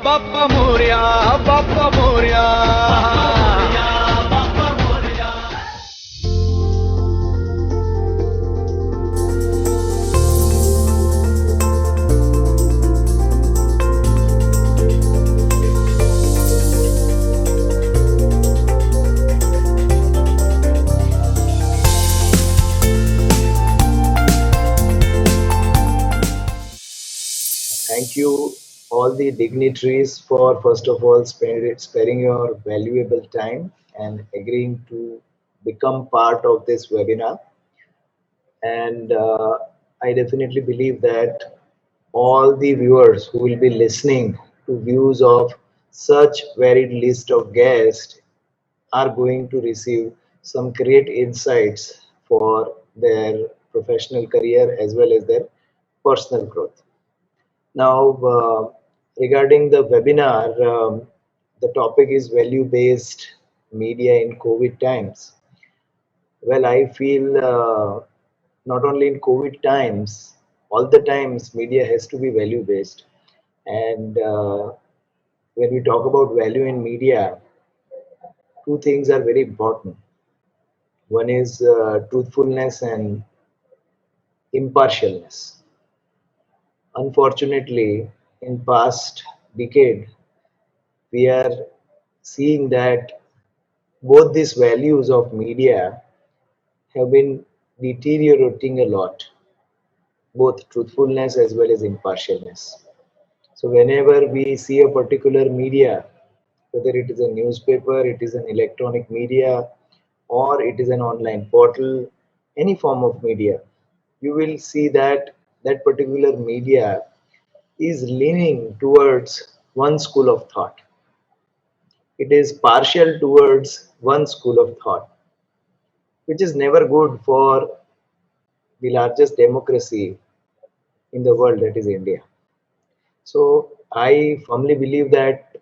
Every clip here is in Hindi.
Bappa Morya, Bappa Morya. Thank you, all the dignitaries, for first of all sparing your valuable time and agreeing to become part of this webinar. And I definitely believe that all the viewers who will be listening to views of such varied list of guests are going to receive some great insights for their professional career as well as their personal growth. Now, regarding the webinar, the topic is value-based media in COVID times. Well, I feel not only in COVID times, all the times media has to be value-based. And when we talk about value in media, two things are very important. One is truthfulness and impartialness. Unfortunately, in past decade, we are seeing that both these values of media have been deteriorating a lot, both truthfulness as well as impartialness. So whenever we see a particular media, whether it is a newspaper, it is an electronic media, or it is an online portal, any form of media, you will see that that particular media is leaning towards one school of thought. It is partial towards one school of thought, which is never good for the largest democracy in the world, that is India. So I firmly believe that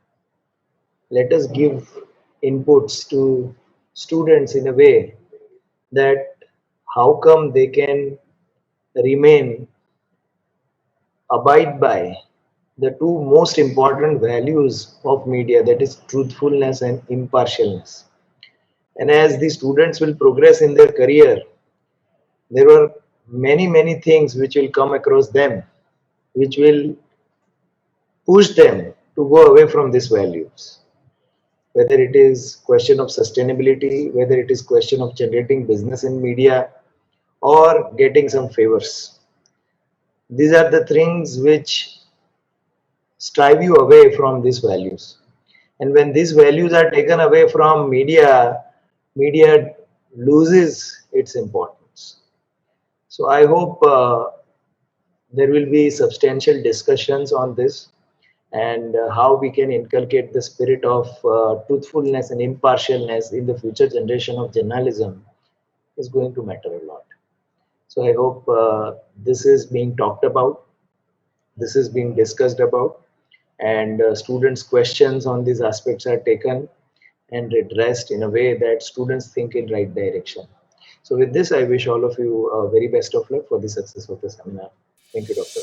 let us give inputs to students in a way that how come they can remain abide by the two most important values of media, that is truthfulness and impartialness. And as the students will progress in their career, there are many things which will come across them which will push them to go away from these values, whether it is question of sustainability, whether it is question of generating business in media, or getting some favors. These are the things which strive you away from these values. And when these values are taken away from media, media loses its importance. So I hope there will be substantial discussions on this, and how we can inculcate the spirit of truthfulness and impartialness in the future generation of journalism is going to matter a lot. So I hope this is being talked about, this is being discussed about, and students' questions on these aspects are taken and addressed in a way that students think in right direction. So with this, I wish all of you very best of luck for the success of the seminar. Thank you, Dr.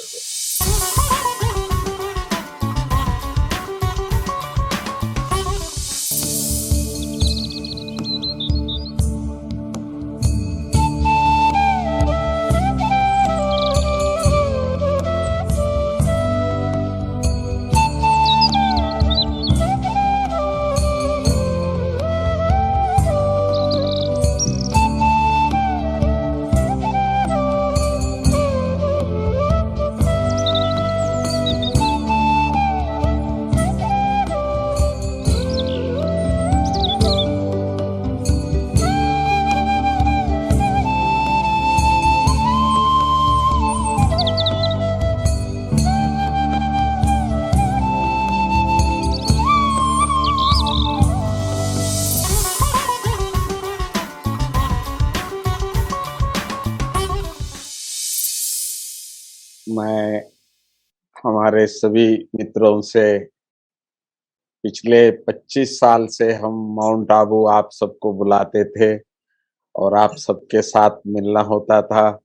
मैं हमारे सभी मित्रों से पिछले 25 साल से हम माउंट आबू आप सबको बुलाते थे और आप सबके साथ मिलना होता था,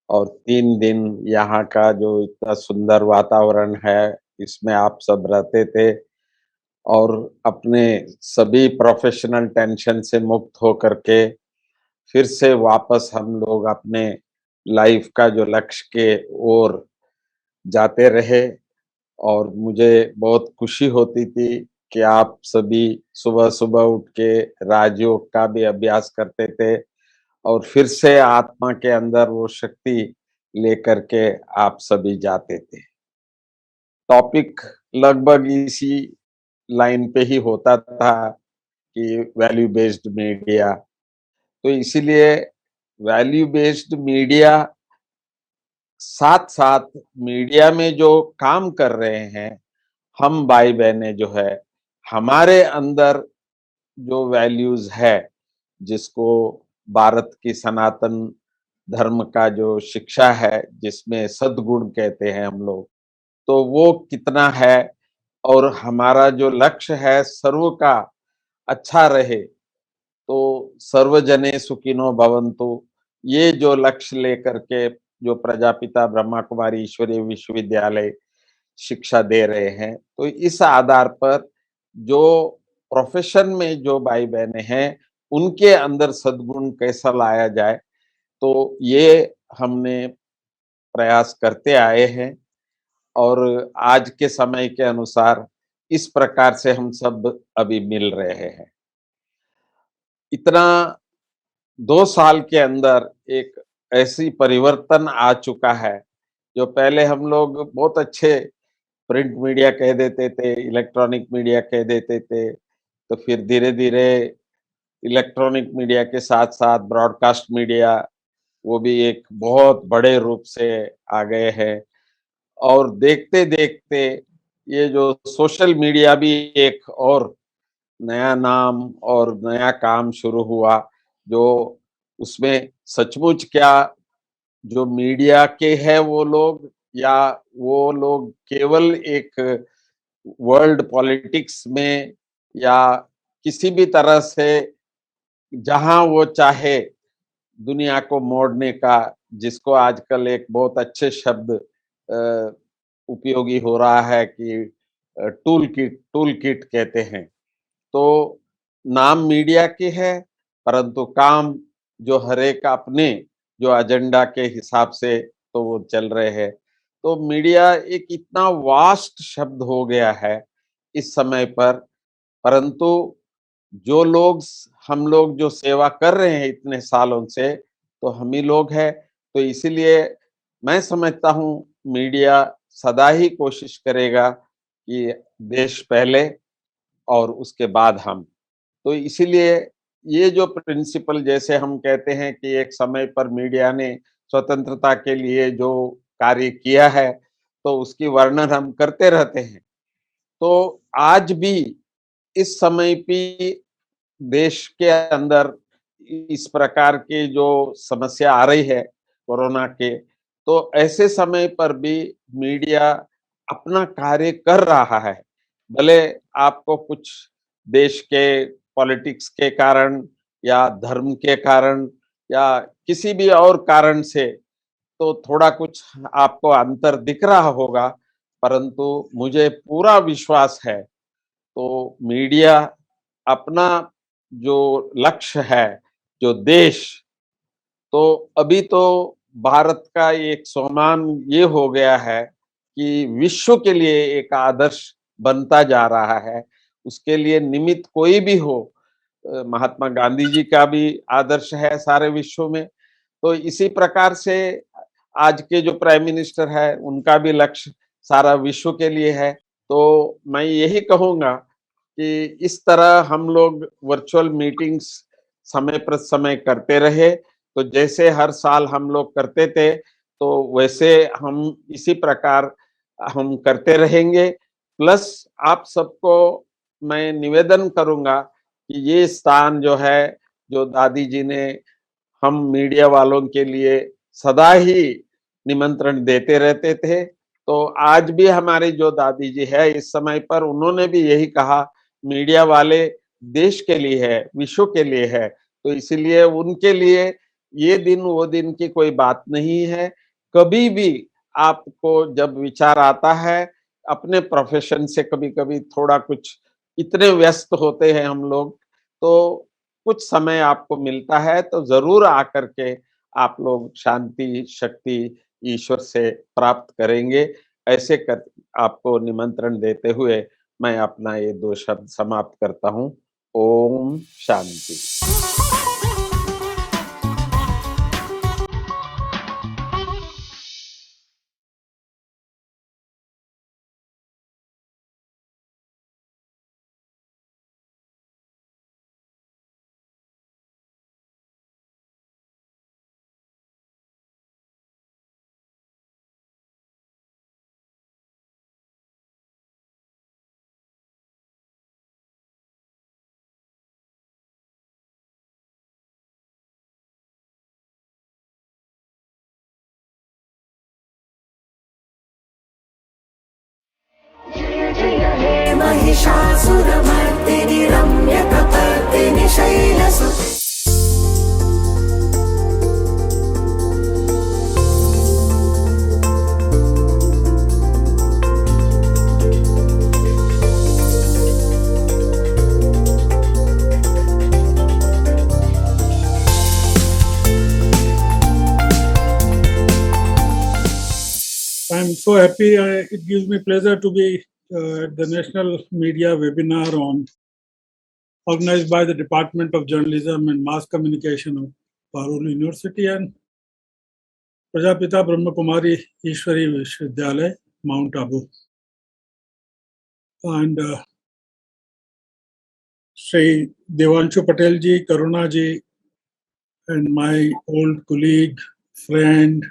और 3 दिन यहाँ का जो इतना सुंदर वातावरण है इसमें आप सब रहते थे और अपने सभी प्रोफेशनल टेंशन से मुक्त होकर के फिर से वापस हम लोग अपने लाइफ का जो लक्ष्य के ओर जाते रहे। और मुझे बहुत खुशी होती थी कि आप सभी सुबह-सुबह उठ के राजयोग का भी अभ्यास करते थे और फिर से आत्मा के अंदर वो शक्ति लेकर के आप सभी जाते थे। टॉपिक लगभग इसी लाइन पे ही होता था कि वैल्यू बेस्ड मीडिया। तो इसीलिए वैल्यू बेस्ड मीडिया साथ-साथ मीडिया में जो काम कर रहे हैं, हम भाई-बहनें जो है, हमारे अंदर जो वैल्यूज़ है, जिसको भारत की सनातन धर्म का जो शिक्षा है, जिसमें सद्गुण कहते हैं हम लोग, तो वो कितना है और हमारा जो लक्ष्य है सर्व का अच्छा रहे, तो सर्वजने सुखिनो भवन्तु, ये जो लक्ष्य लेकर के जो प्रजापिता ब्रह्मा कुमारी ईश्वरीय विश्वविद्यालय शिक्षा दे रहे हैं, तो इस आधार पर जो प्रोफ़ेशन में जो भाई-बहनें हैं, उनके अंदर सद्गुण कैसा लाया जाए, तो ये हमने प्रयास करते आए हैं और आज के समय के अनुसार इस प्रकार से हम सब अभी मिल रहे हैं। इतना 2 साल के अंदर एक ऐसी परिवर्तन आ चुका है, जो पहले हम लोग बहुत अच्छे प्रिंट मीडिया कह देते थे, इलेक्ट्रॉनिक मीडिया कह देते थे, तो फिर धीरे-धीरे इलेक्ट्रॉनिक मीडिया के साथ-साथ ब्रॉडकास्ट मीडिया, वो भी एक बहुत बड़े रूप से आ गए हैं और देखते-देखते ये जो सोशल मीडिया भी एक और नया नाम और नया काम शुरू हुआ, जो उसमें सचमुच क्या जो मीडिया के हैं वो लोग या वो लोग केवल एक वर्ल्ड पॉलिटिक्स में या किसी भी तरह से जहां वो चाहे दुनिया को मोड़ने का, जिसको आजकल एक बहुत अच्छे शब्द उपयोगी हो रहा है कि टूल किट कहते हैं। तो नाम मीडिया के है, परंतु काम जो हर एक अपने जो एजेंडा के हिसाब से तो वो चल रहे हैं। तो मीडिया एक इतना वास्ट शब्द हो गया है इस समय पर, परंतु जो लोग हम लोग जो सेवा कर रहे हैं इतने सालों से, तो हम ही लोग हैं। तो इसीलिए मैं समझता हूँ मीडिया सदा ही कोशिश करेगा कि देश पहले और उसके बाद हम। तो इसीलिए ये जो प्रिंसिपल जैसे हम कहते हैं कि एक समय पर मीडिया ने स्वतंत्रता के लिए जो कार्य किया है, तो उसकी वर्णन हम करते रहते हैं। तो आज भी इस समय भी देश के अंदर इस प्रकार की जो समस्या आ रही है कोरोना के, तो ऐसे समय पर भी मीडिया अपना कार्य कर रहा है। भले आपको कुछ देश के पॉलिटिक्स के कारण या धर्म के कारण या किसी भी और कारण से तो थोड़ा कुछ आपको अंतर दिख रहा होगा, परंतु मुझे पूरा विश्वास है तो मीडिया अपना जो लक्ष्य है, जो देश, तो अभी तो भारत का एक स्वमान ये हो गया है कि विश्व के लिए एक आदर्श बनता जा रहा है। उसके लिए निमित्त कोई भी हो, महात्मा गांधी जी का भी आदर्श है सारे विश्व में। तो इसी प्रकार से आज के जो प्राइम मिनिस्टर है, उनका भी लक्ष्य सारा विश्व के लिए है। तो मैं यही कहूँगा कि इस तरह हम लोग वर्चुअल मीटिंग्स समय पर समय करते रहे, तो जैसे हर साल हम लोग करते थे, तो वैसे हम इसी प्रकार हम करते रहेंगे। प्लस आप सबको मैं निवेदन करूँगा कि ये स्थान जो है, जो दादी जी ने हम मीडिया वालों के लिए सदा ही निमंत्रण देते रहते थे। तो आज भी हमारी जो दादी जी है इस समय पर उन्होंने भी यही कहा मीडिया वाले देश के लिए है, विश्व के लिए है। तो इसीलिए उनके लिए ये दिन वो दिन की कोई बात नहीं है। कभी भी आपको जब विचार आता है अपने प्रोफेशन से कभी-कभी थोड़ा कुछ इतने व्यस्त होते हैं हम लोग, तो कुछ समय आपको मिलता है तो ज़रूर आकर के आप लोग शांति, शक्ति ईश्वर से प्राप्त करेंगे। ऐसे कर आपको निमंत्रण देते हुए मैं अपना ये 2 शब्द समाप्त करता हूँ। ओम शांति। जय जय हे Mahishasuramardini रम्यकपर्दिनि शैलसुते। I'm so happy. It gives me pleasure to be at the National Media Webinar organized by the Department of Journalism and Mass Communication of Parul University and Prajapita Brahma Kumari Ishwari Vishwavidyalaya, Mount Abu. And Sri Devanshu Patel ji, Karuna ji, and my old colleague, friend,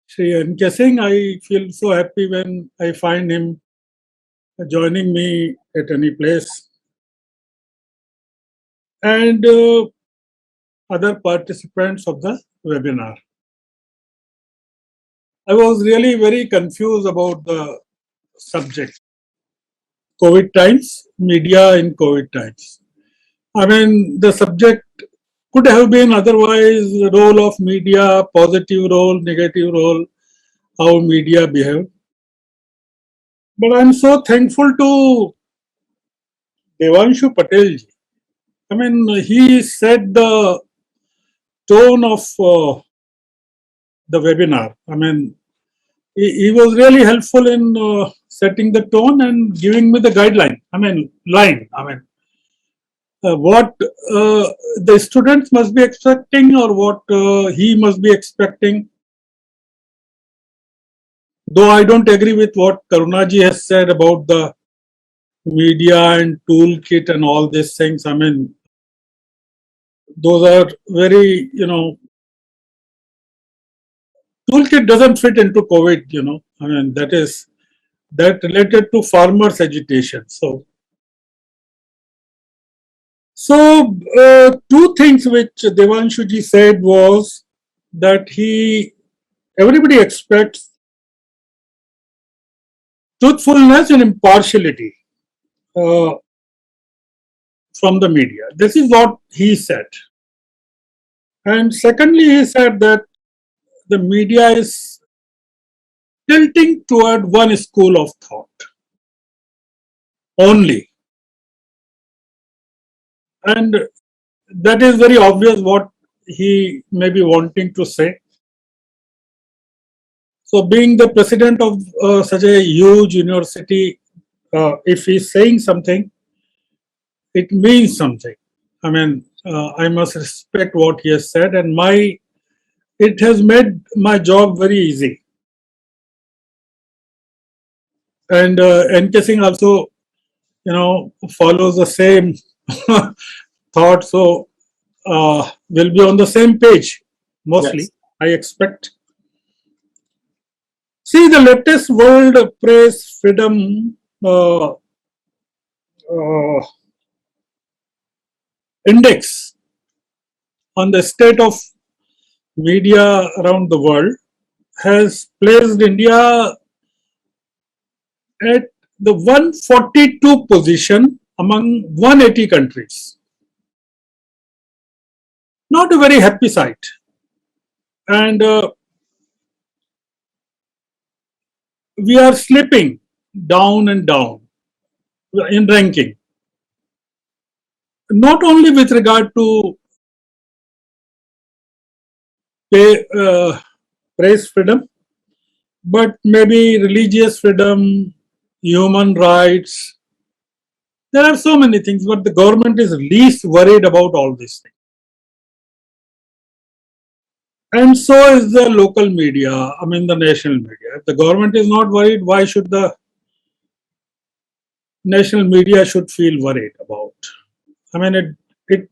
Sri N.K. Singh, I feel so happy when I find him joining me at any place. And other participants of the webinar. I was really very confused about the subject. COVID times, media in COVID times. I mean, the subject could have been otherwise the role of media, positive role, negative role, how media behave. But I'm so thankful to Devanshu Patel ji. I mean, he set the tone of the webinar. I mean, he was really helpful in setting the tone and giving me the guideline. I mean, line. I mean, what the students must be expecting or what he must be expecting. Though I don't agree with what Karunaji has said about the media and toolkit and all these things. I mean, those are very, toolkit doesn't fit into COVID, I mean, that related to farmers agitation. So two things which Devanshu ji said was that everybody expects truthfulness and impartiality from the media. This is what he said. And secondly, he said that the media is tilting toward one school of thought only. And that is very obvious what he may be wanting to say. So being the president of such a huge university, if he's saying something, it means something. I mean, I must respect what he has said, and it has made my job very easy. And N.K. Singh also, follows the same thought. So we'll be on the same page, mostly, yes. I expect. See, the latest World Press Freedom Index on the state of media around the world has placed India at the 142 position among 180 countries. Not a very happy sight. And we are slipping down and down in ranking. Not only with regard to press freedom, but maybe religious freedom, human rights. There are so many things, but the government is least worried about all these things. And so is the local media, the national media. If the government is not worried, why should the national media should feel worried about? It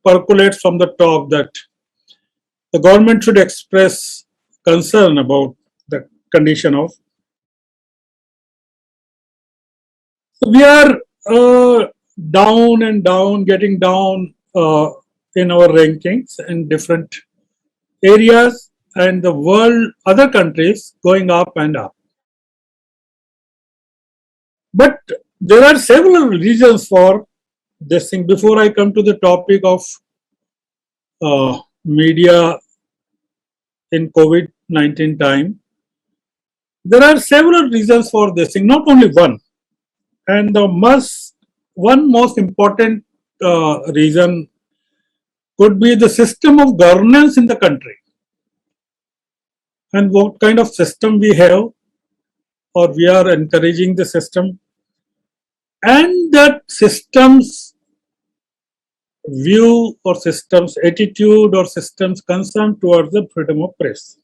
percolates from the top that the government should express concern about the condition of. We are down and down, getting down in our rankings in different areas, and the world, other countries going up and up. But there are several reasons for this thing. Before I come to the topic of media in COVID-19 time, there are several reasons for this thing, not only one. And the one most important reason could be the system of governance in the country, and what kind of system we have, or we are encouraging the system, and that system's view or system's attitude or system's concern towards the freedom of press.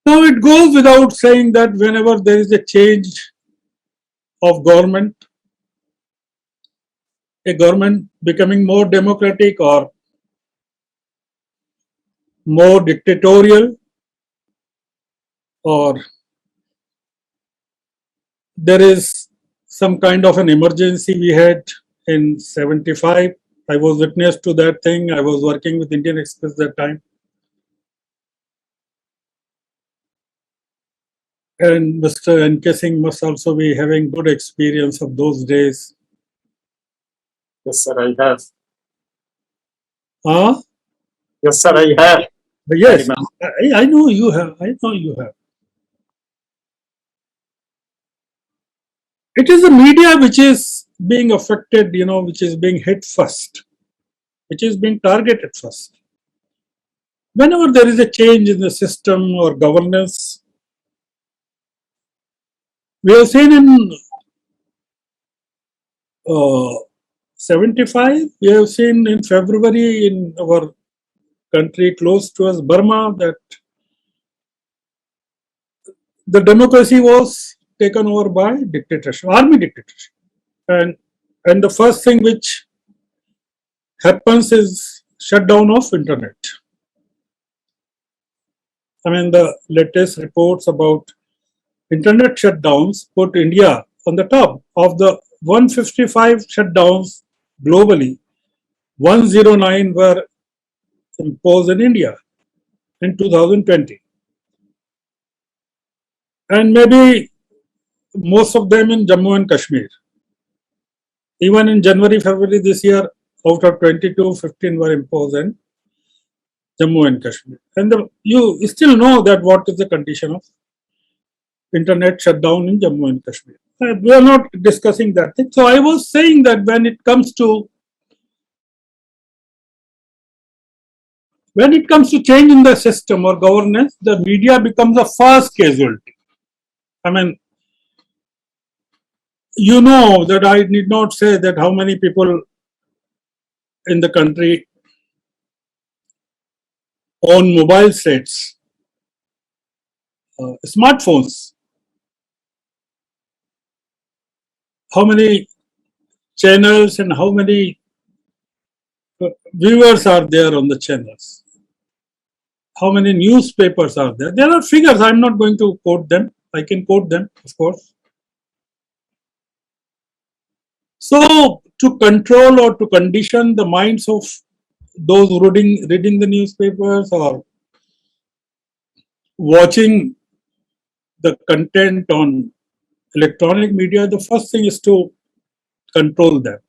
Now, it goes without saying that whenever there is a change of government, a government becoming more democratic or more dictatorial, or there is some kind of an emergency we had in 75. I was witness to that thing. I was working with Indian Express that time. And Mr. N.K. Singh must also be having good experience of those days. Yes, sir, I have. Huh? Yes, sir, I have. Yes, I know you have. I know you have. It is the media which is being affected, which is being hit first, which is being targeted first. Whenever there is a change in the system or governance, we have seen in 75, we have seen in February in our country close to us, Burma, that the democracy was taken over by dictatorship, army dictatorship. And the first thing which happens is shutdown of internet. The latest reports about internet shutdowns put India on the top. Of the 155 shutdowns globally, 109 were imposed in India in 2020. And maybe most of them in Jammu and Kashmir. Even in January, February this year, out of 22, 15 were imposed in Jammu and Kashmir. And you still know that what is the condition of internet shutdown in Jammu and Kashmir. We are not discussing that thing. So I was saying that when it comes to change in the system or governance, the media becomes a first casualty. You know that I need not say that how many people in the country own mobile sets, smartphones. How many channels and how many viewers are there on the channels? How many newspapers are there? There are figures. I'm not going to quote them. I can quote them, of course. So, to control or to condition the minds of those reading the newspapers or watching the content on electronic media, the first thing is to control them.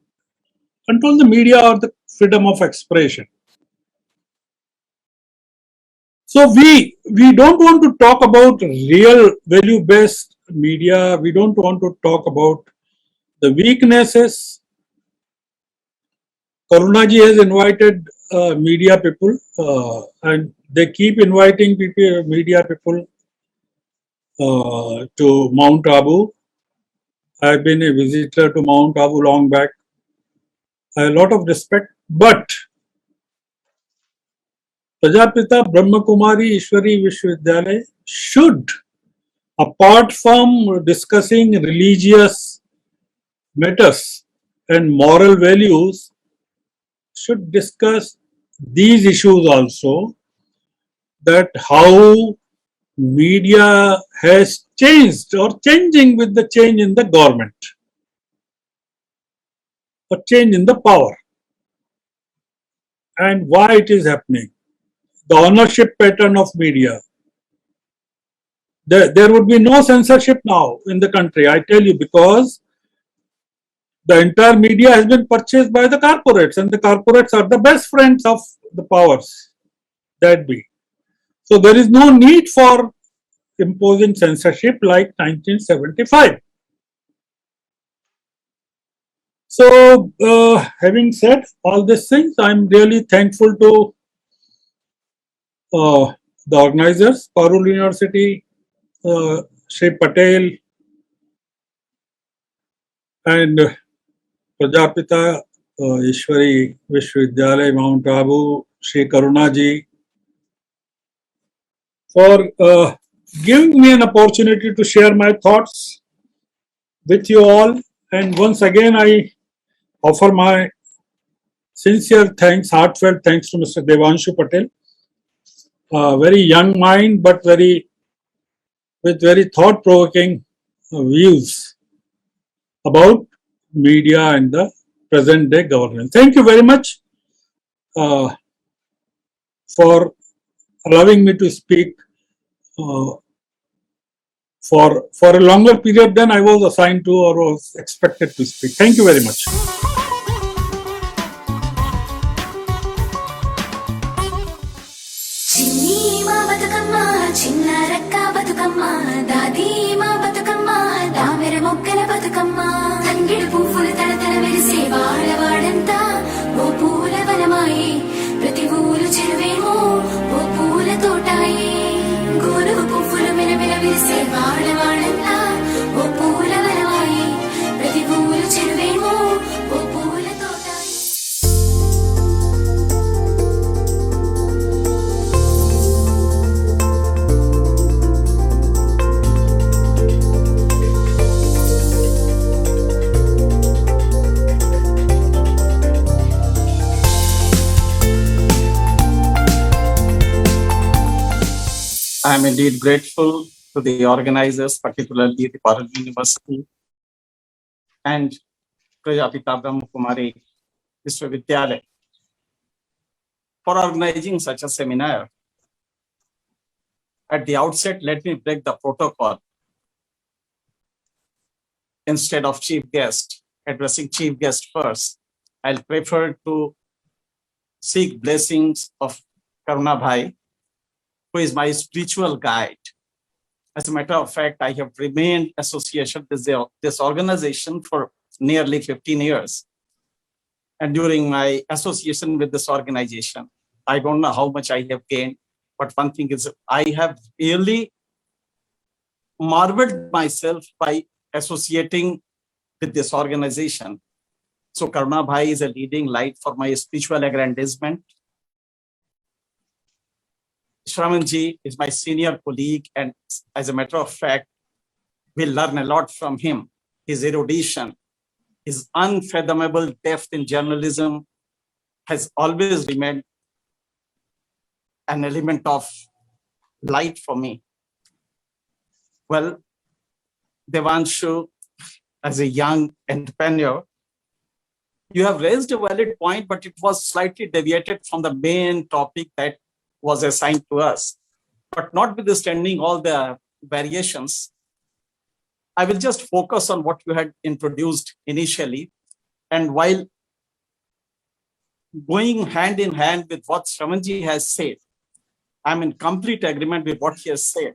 Control the media or the freedom of expression. So we don't want to talk about real value-based media. We don't want to talk about the weaknesses. Karunaji has invited media people, and they keep inviting media people to Mount Abu. I've been a visitor to Mount Abu long back. I have a lot of respect, but Prajapita Brahma Kumari Ishwari Vishwavidyalaya should, apart from discussing religious matters and moral values, should discuss these issues also, that how media has changed or changing with the change in the government or change in the power, and why it is happening. The ownership pattern of media. There would be no censorship now in the country, I tell you, because the entire media has been purchased by the corporates, and the corporates are the best friends of the powers that be. So there is no need for imposing censorship like 1975. So having said all these things, I'm really thankful to the organizers, Parul University, Shri Patel, and Prajapita Ishwari Vishwavidyalaya, Mount Abu, Shri Karunaji, for giving me an opportunity to share my thoughts with you all. And once again, I offer my sincere thanks, heartfelt thanks to Mr. Devanshu Patel. Very young mind, but with very thought-provoking views about media and the present-day governance. Thank you very much for allowing me to speak for a longer period than I was assigned to or was expected to speak. Thank you very much. చిన్ని మా బతుకమ్మ చిన్న రక్క బతుకమ్మ దాది మా బతుకమ్మ దామెర మొక్కల బతుకమ్మ తంగిడి పువ్వులు తడతడ వెలిసే వాడవాడంతా ఓ పూల వనమాయే ప్రతి ఊరు చెరువేమో ఓ పూల తోటాయే గోరు పువ్వులు మెలమెల విరిసే వాడవాడంతా ఓ పూల వనమాయే ప్రతి ఊరు చెరువేమో ఓ పూల తోటాయే. I am indeed grateful to the organizers, particularly the Parul University and Prajapita Brahma Kumari Vishwavidyalaya, for organizing such a seminar. At the outset, let me break the protocol. Instead of chief guest, addressing chief guest first, I'll prefer to seek blessings of Karuna Bhai, who is my spiritual guide. As a matter of fact, I have remained associated with this organization for nearly 15 years. And during my association with this organization, I don't know how much I have gained, but one thing is I have really marveled myself by associating with this organization. So Karuna Bhai is a leading light for my spiritual aggrandizement. Shravanji is my senior colleague, and as a matter of fact, we'll learn a lot from him. His erudition, his unfathomable depth in journalism has always remained an element of light for me. Well, Devanshu, as a young entrepreneur, you have raised a valid point, but it was slightly deviated from the main topic that was assigned to us. But notwithstanding all the variations, I will just focus on what you had introduced initially. And while going hand in hand with what Shravanji has said, I'm in complete agreement with what he has said.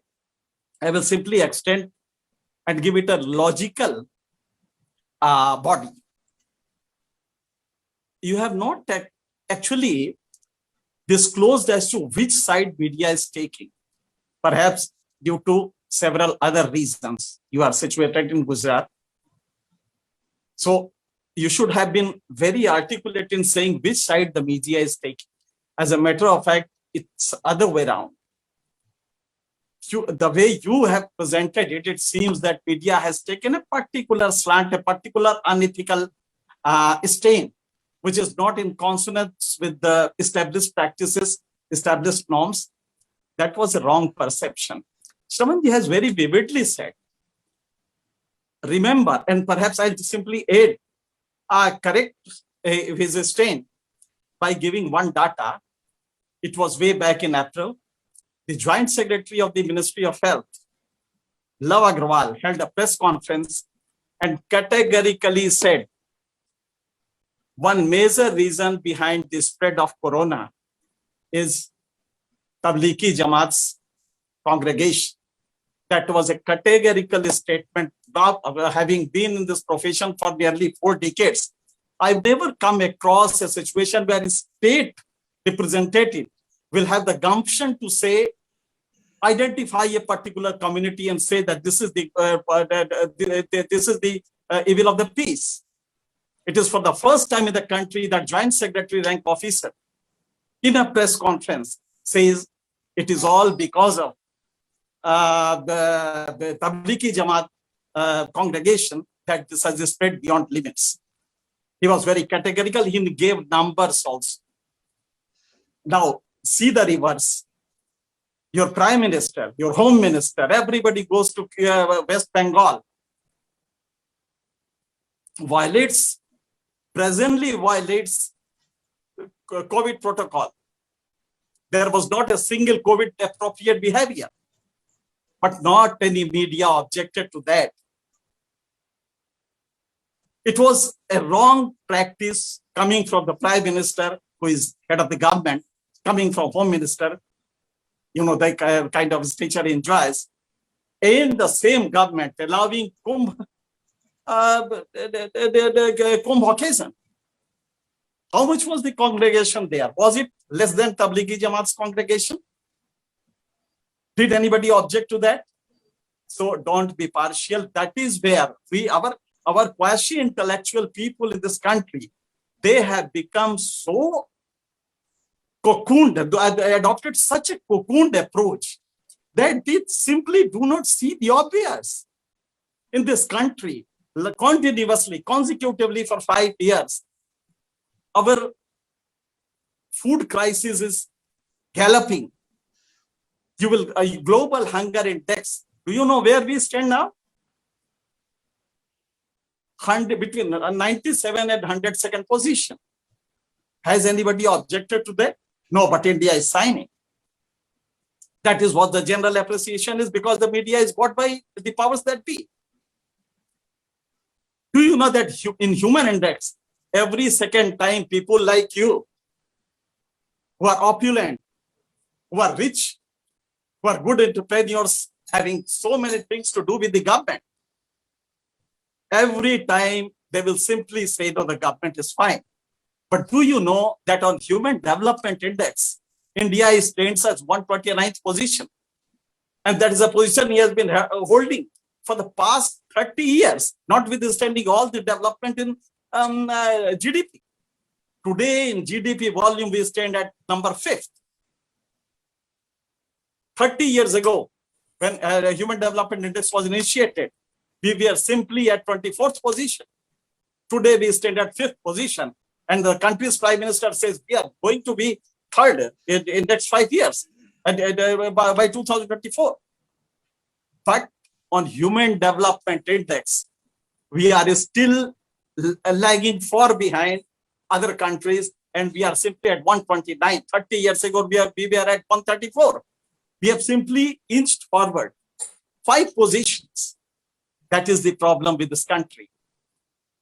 I will simply extend and give it a logical body. You have not actually disclosed as to which side media is taking, perhaps due to several other reasons. You are situated in Gujarat. So you should have been very articulate in saying which side the media is taking. As a matter of fact, it's other way around. The way you have presented it, it seems that media has taken a particular slant, a particular unethical stain, which is not in consonance with the established practices, established norms. That was a wrong perception. Shravanji has very vividly said, remember, and perhaps I'll simply correct his stain by giving one data. It was way back in April. The Joint Secretary of the Ministry of Health, Love Agrawal, held a press conference and categorically said, one major reason behind the spread of corona is Tablighi Jamaat's congregation. That was a categorical statement. Having been in this profession for nearly 4 decades, I've never come across a situation where a state representative will have the gumption to say, identify a particular community and say that this is the evil of the peace. It is for the first time in the country that Joint Secretary rank officer in a press conference says it is all because of the Tablighi Jamaat congregation that this has spread beyond limits. He was very categorical. He gave numbers also. Now, see the reverse. Your prime minister, your home minister, everybody goes to West Bengal, presently violates COVID protocol. There was not a single COVID appropriate behavior, but not any media objected to that. It was a wrong practice coming from the prime minister, who is head of the government, coming from home minister, you know, the kind of stature he enjoys, in the same government allowing Kumbh occasion. How much was the congregation there? Was it less than Tablighi Jamaat's congregation? Did anybody object to that? So don't be partial. That is where our quasi-intellectual people in this country, they have become so cocooned, adopted such a cocooned approach that they simply do not see the obvious. In this country, continuously, consecutively for 5 years, our food crisis is galloping. You will global hunger index. Do you know where we stand now? Between 97 and 102nd position. Has anybody objected to that? No, but India is signing. That is what the general appreciation is, because the media is bought by the powers that be. Do you know that in human index, every second time people like you, who are opulent, who are rich, who are good entrepreneurs, having so many things to do with the government, every time they will simply say, no, the government is fine. But do you know that on Human Development Index, India is stands as 129th position. And that is a position he has been holding for the past 30 years, notwithstanding all the development in GDP. Today in GDP volume, we stand at number 5th. 30 years ago, when Human Development Index was initiated, we were simply at 24th position. Today we stand at 5th position. And the country's prime minister says we are going to be 3rd in next 5 years, and by 2024. But on Human Development Index, we are still lagging far behind other countries, and we are simply at 129. 30 years ago, we were at 134. We have simply inched forward 5 positions. That is the problem with this country.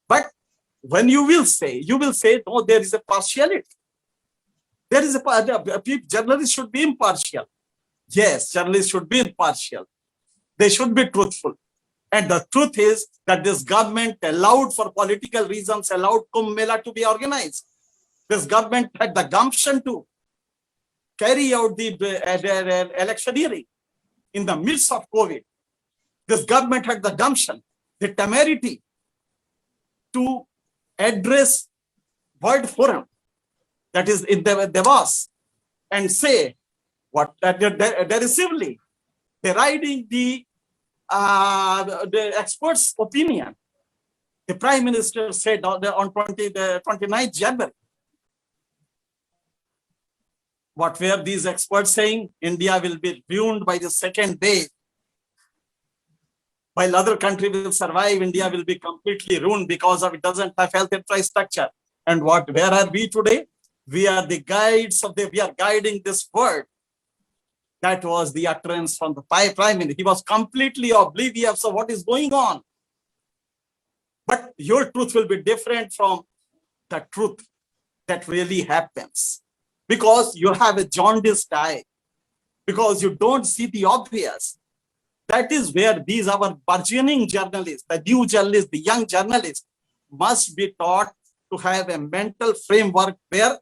But when you will say, no, there is a partiality. There is journalists should be impartial. Yes, journalists should be impartial. They should be truthful. And the truth is that this government allowed, for political reasons, allowed Kumbh Mela to be organized. This government had the gumption to carry out the electioneering in the midst of COVID. This government had the gumption, the temerity to address World Forum, that is in Davos, and say what derisively, deriding the experts' opinion. The Prime Minister said on 29th January, what were these experts saying? India will be ruined by the second day. While other country will survive, India will be completely ruined because of it doesn't have health infrastructure. And where are we today? We are the guides we are guiding this world. That was the utterance from the Prime Minister. He was completely oblivious of what is going on. But your truth will be different from the truth that really happens. Because you have a jaundiced eye. Because you don't see the obvious. That is where these our burgeoning journalists, the new journalists, the young journalists must be taught to have a mental framework where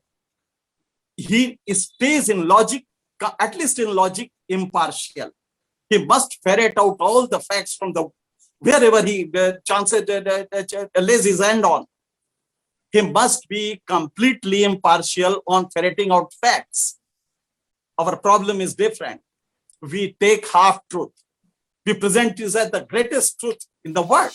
he stays in logic, at least in logic, impartial. He must ferret out all the facts from the wherever he lays his hand on. He must be completely impartial on ferreting out facts. Our problem is different. We take half truth. We present this as the greatest truth in the world.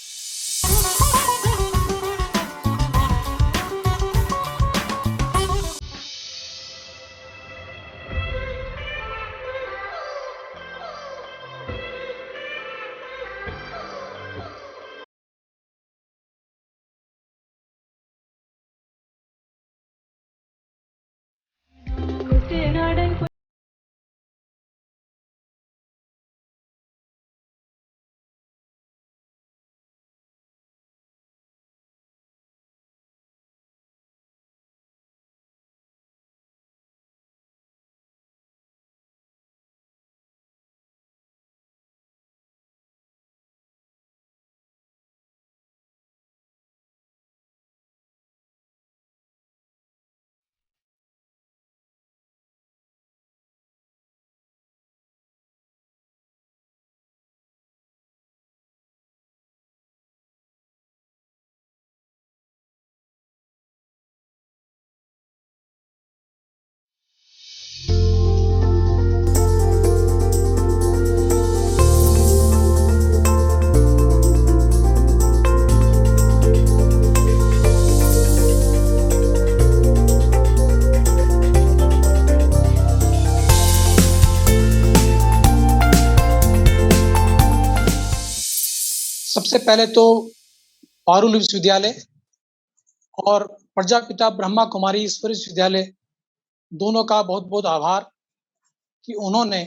सबसे पहले तो पारुल विश्वविद्यालय और प्रजापिता ब्रह्मा कुमारी ईश्वर विश्वविद्यालय दोनों का बहुत बहुत आभार कि उन्होंने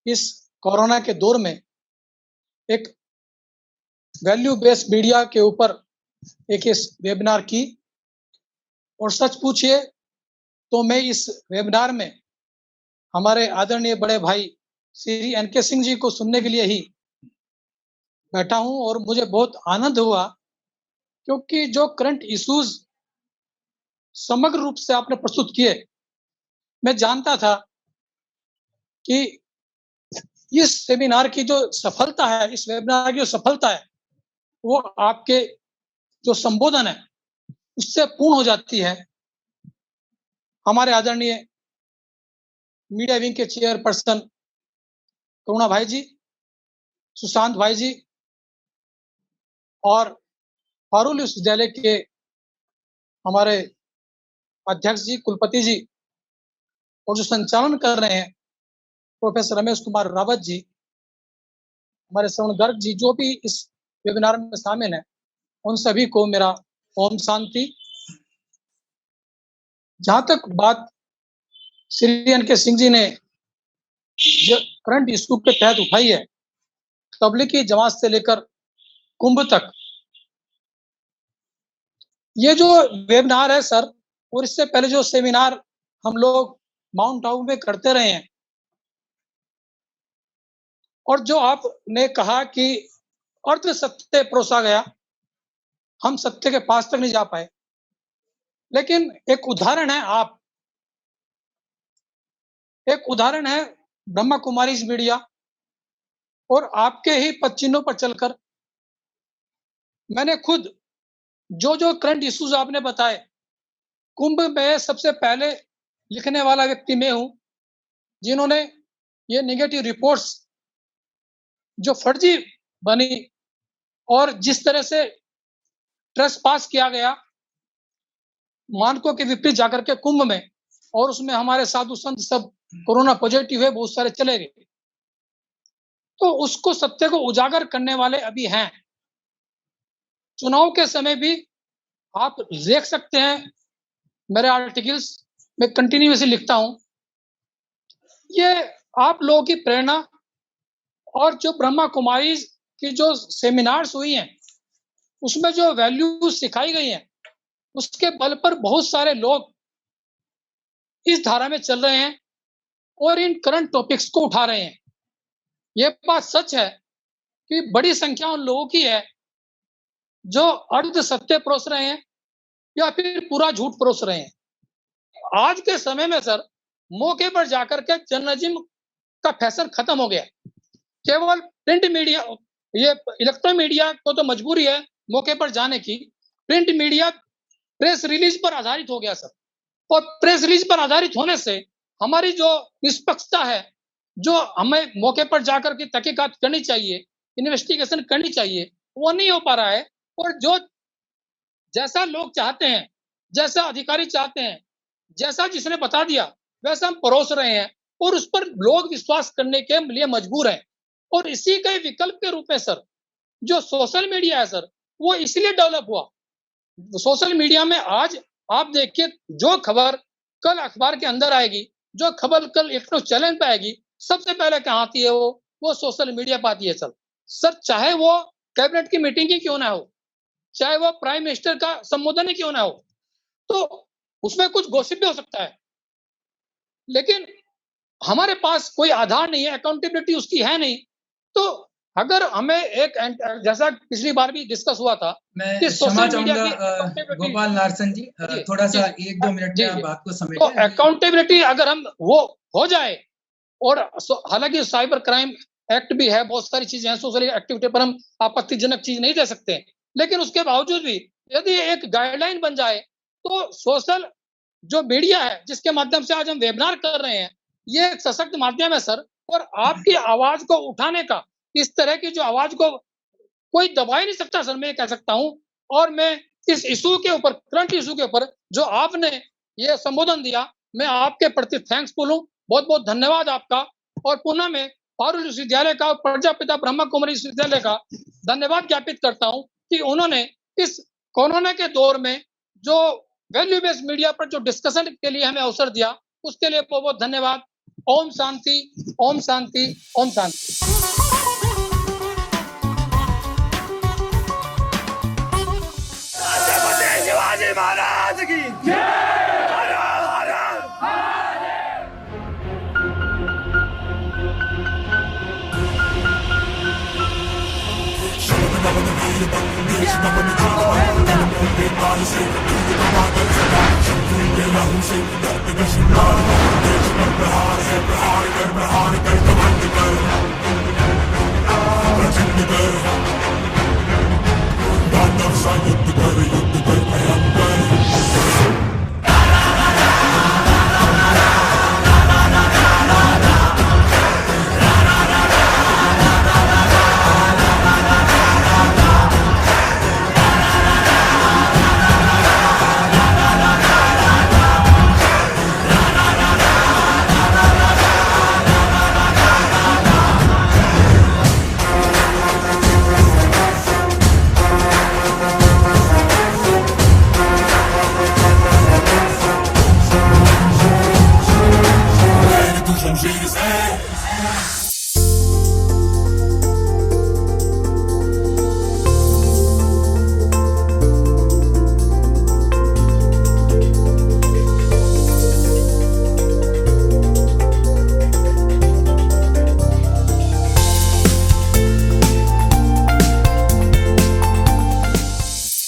इस कोरोना के दौर में एक वैल्यू बेस्ड मीडिया के ऊपर एक इस वेबिनार की। और सच पूछिए तो मैं इस वेबिनार में हमारे आदरणीय बड़े भाई श्री एनके सिंह जी को सुनने के लिए ही बैठा हूं और मुझे बहुत आनंद हुआ, क्योंकि जो करंट इश्यूज समग्र रूप से आपने प्रस्तुत किए, मैं जानता था कि इस सेमिनार की जो सफलता है, इस वेबिनार की जो सफलता है, वो आपके जो संबोधन है उससे पूर्ण हो जाती है। हमारे आदरणीय मीडिया विंग के चेयरपर्सन करुणा भाई जी, सुशांत भाई जी और पारुल विश्वविद्यालय के हमारे अध्यक्ष जी, कुलपति जी और जो संचालन कर रहे हैं प्रोफेसर रमेश कुमार रावत जी, हमारे श्रवण गर्ग जी, जो भी इस वेबिनार में शामिल हैं, उन सभी को मेरा ओम शांति। जहां तक बात श्री एनके सिंह जी ने जो करंट इशू के तहत उठाई है, तबलीगी जमात से लेकर कुंभ तक, ये जो वेबिनार है सर, और इससे पहले जो सेमिनार हम लोग माउंट आबू में करते रहे हैं, और जो आपने कहा कि अर्ध सत्य परोसा गया, हम सत्य के पास तक नहीं जा पाए, लेकिन एक उदाहरण है ब्रह्मा कुमारी मीडिया और आपके ही पद चिन्हों पर चलकर मैंने खुद जो करंट इश्यूज आपने बताए, कुंभ में सबसे पहले लिखने वाला व्यक्ति मैं हूं, जिन्होंने ये नेगेटिव रिपोर्ट्स जो फर्जी बनी और जिस तरह से ट्रस्ट पास किया गया मानकों के विपरीत जाकर के कुंभ में, और उसमें हमारे साधु संत सब कोरोना पॉजिटिव हुए, बहुत सारे चले गए, तो उसको सत्य को उजागर करने वाले अभी हैं। चुनाव के समय भी आप देख सकते हैं, मेरे आर्टिकल्स में कंटिन्यूअसली लिखता हूं, ये आप लोगों की प्रेरणा और जो ब्रह्मा कुमारी की जो सेमिनार्स हुई हैं उसमें जो वैल्यूज सिखाई गई हैं, उसके बल पर बहुत सारे लोग इस धारा में चल रहे हैं और इन करंट टॉपिक्स को उठा रहे हैं। ये बात सच है कि बड़ी संख्या उन लोगों की है जो अर्ध सत्य परोस रहे हैं या फिर पूरा झूठ परोस रहे हैं। आज के समय में सर, मौके पर जाकर के जर्नलिज्म का फैशन खत्म हो गया। केवल प्रिंट मीडिया, ये इलेक्ट्रॉनिक मीडिया को तो मजबूरी है मौके पर जाने की, प्रिंट मीडिया प्रेस रिलीज पर आधारित हो गया सर, और प्रेस रिलीज पर आधारित होने से हमारी जो निष्पक्षता है, जो हमें मौके पर जाकर के तहकीकात करनी चाहिए, इन्वेस्टिगेशन करनी चाहिए, वो नहीं हो पा रहा है। और जो जैसा लोग चाहते हैं, जैसा अधिकारी चाहते हैं, जैसा जिसने बता दिया वैसा हम परोस रहे हैं और उस पर लोग विश्वास करने के लिए मजबूर हैं। और इसी के विकल्प के रूप में सर जो सोशल मीडिया है सर, वो इसलिए डेवलप हुआ। सोशल मीडिया में आज आप देखिए, जो खबर कल अखबार के अंदर आएगी, जो खबर कल इलेक्ट्रॉनिक चैनल पे आएगी, सबसे पहले कहाँ आती है वो सोशल मीडिया पर आती है सर। चाहे वो कैबिनेट की मीटिंग की क्यों ना हो, चाहे वो प्राइम मिनिस्टर का संबोधन ही क्यों ना हो, तो उसमें कुछ गॉसिप भी हो सकता है, लेकिन हमारे पास कोई आधार नहीं है, अकाउंटेबिलिटी उसकी है नहीं। तो अगर हमें एक, जैसा पिछली बार भी डिस्कस हुआ था, मैं क्षमा चाहूंगा गोपाल नारसन जी, थोड़ा सा 1-2 मिनट में आप बात को समेटें। तो अकाउंटेबिलिटी अगर हम वो हो जाए, और हालांकि साइबर क्राइम एक्ट भी है, बहुत सारी चीजें हैं, सोशल एक्टिविटी पर हम आपत्तिजनक चीज नहीं दे सकते, लेकिन उसके बावजूद भी यदि एक गाइडलाइन बन जाए तो सोशल जो मीडिया है जिसके माध्यम से आज हम वेबिनार कर रहे हैं, ये एक सशक्त माध्यम है सर। और आपकी आवाज को उठाने का, इस तरह की जो आवाज को कोई दबा ही नहीं सकता सर, मैं कह सकता हूं। और मैं इस इशू के ऊपर, करंट इशू के ऊपर जो आपने ये संबोधन दिया, मैं आपके प्रति थैंक्सफुल हूं, बहुत बहुत धन्यवाद आपका। और पुनः मैं पारुल विश्वविद्यालय का, प्रजापिता ब्रह्मा कुमारी विश्वविद्यालय का धन्यवाद ज्ञापित करता हूं कि उन्होंने इस कोरोना के दौर में जो वैल्यू बेस्ड मीडिया पर जो डिस्कशन के लिए हमें अवसर दिया, उसके लिए बहुत बहुत धन्यवाद। ओम शांति, ओम शांति, ओम शांति। शिवाजी महाराज की जय। हर हर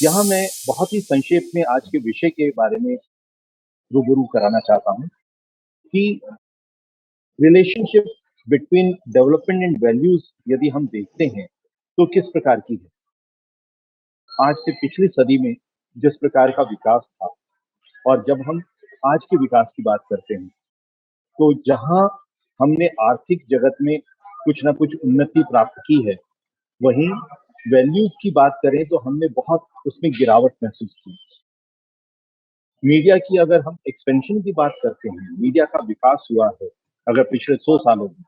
यहाँ मैं बहुत ही संक्षेप में आज के विषय के बारे में रूबरू कराना चाहता हूँ कि relationship between development and values यदि हम देखते हैं तो किस प्रकार की है। आज से पिछली सदी में जिस प्रकार का विकास था और जब हम आज के विकास की बात करते हैं तो जहां हमने आर्थिक जगत में कुछ ना कुछ उन्नति प्राप्त की है, वहीं वैल्यूज की बात करें तो हमने बहुत उसमें गिरावट महसूस की। मीडिया की अगर हम एक्सपेंशन की बात करते हैं, मीडिया का विकास हुआ है अगर पिछले 100 सालों में,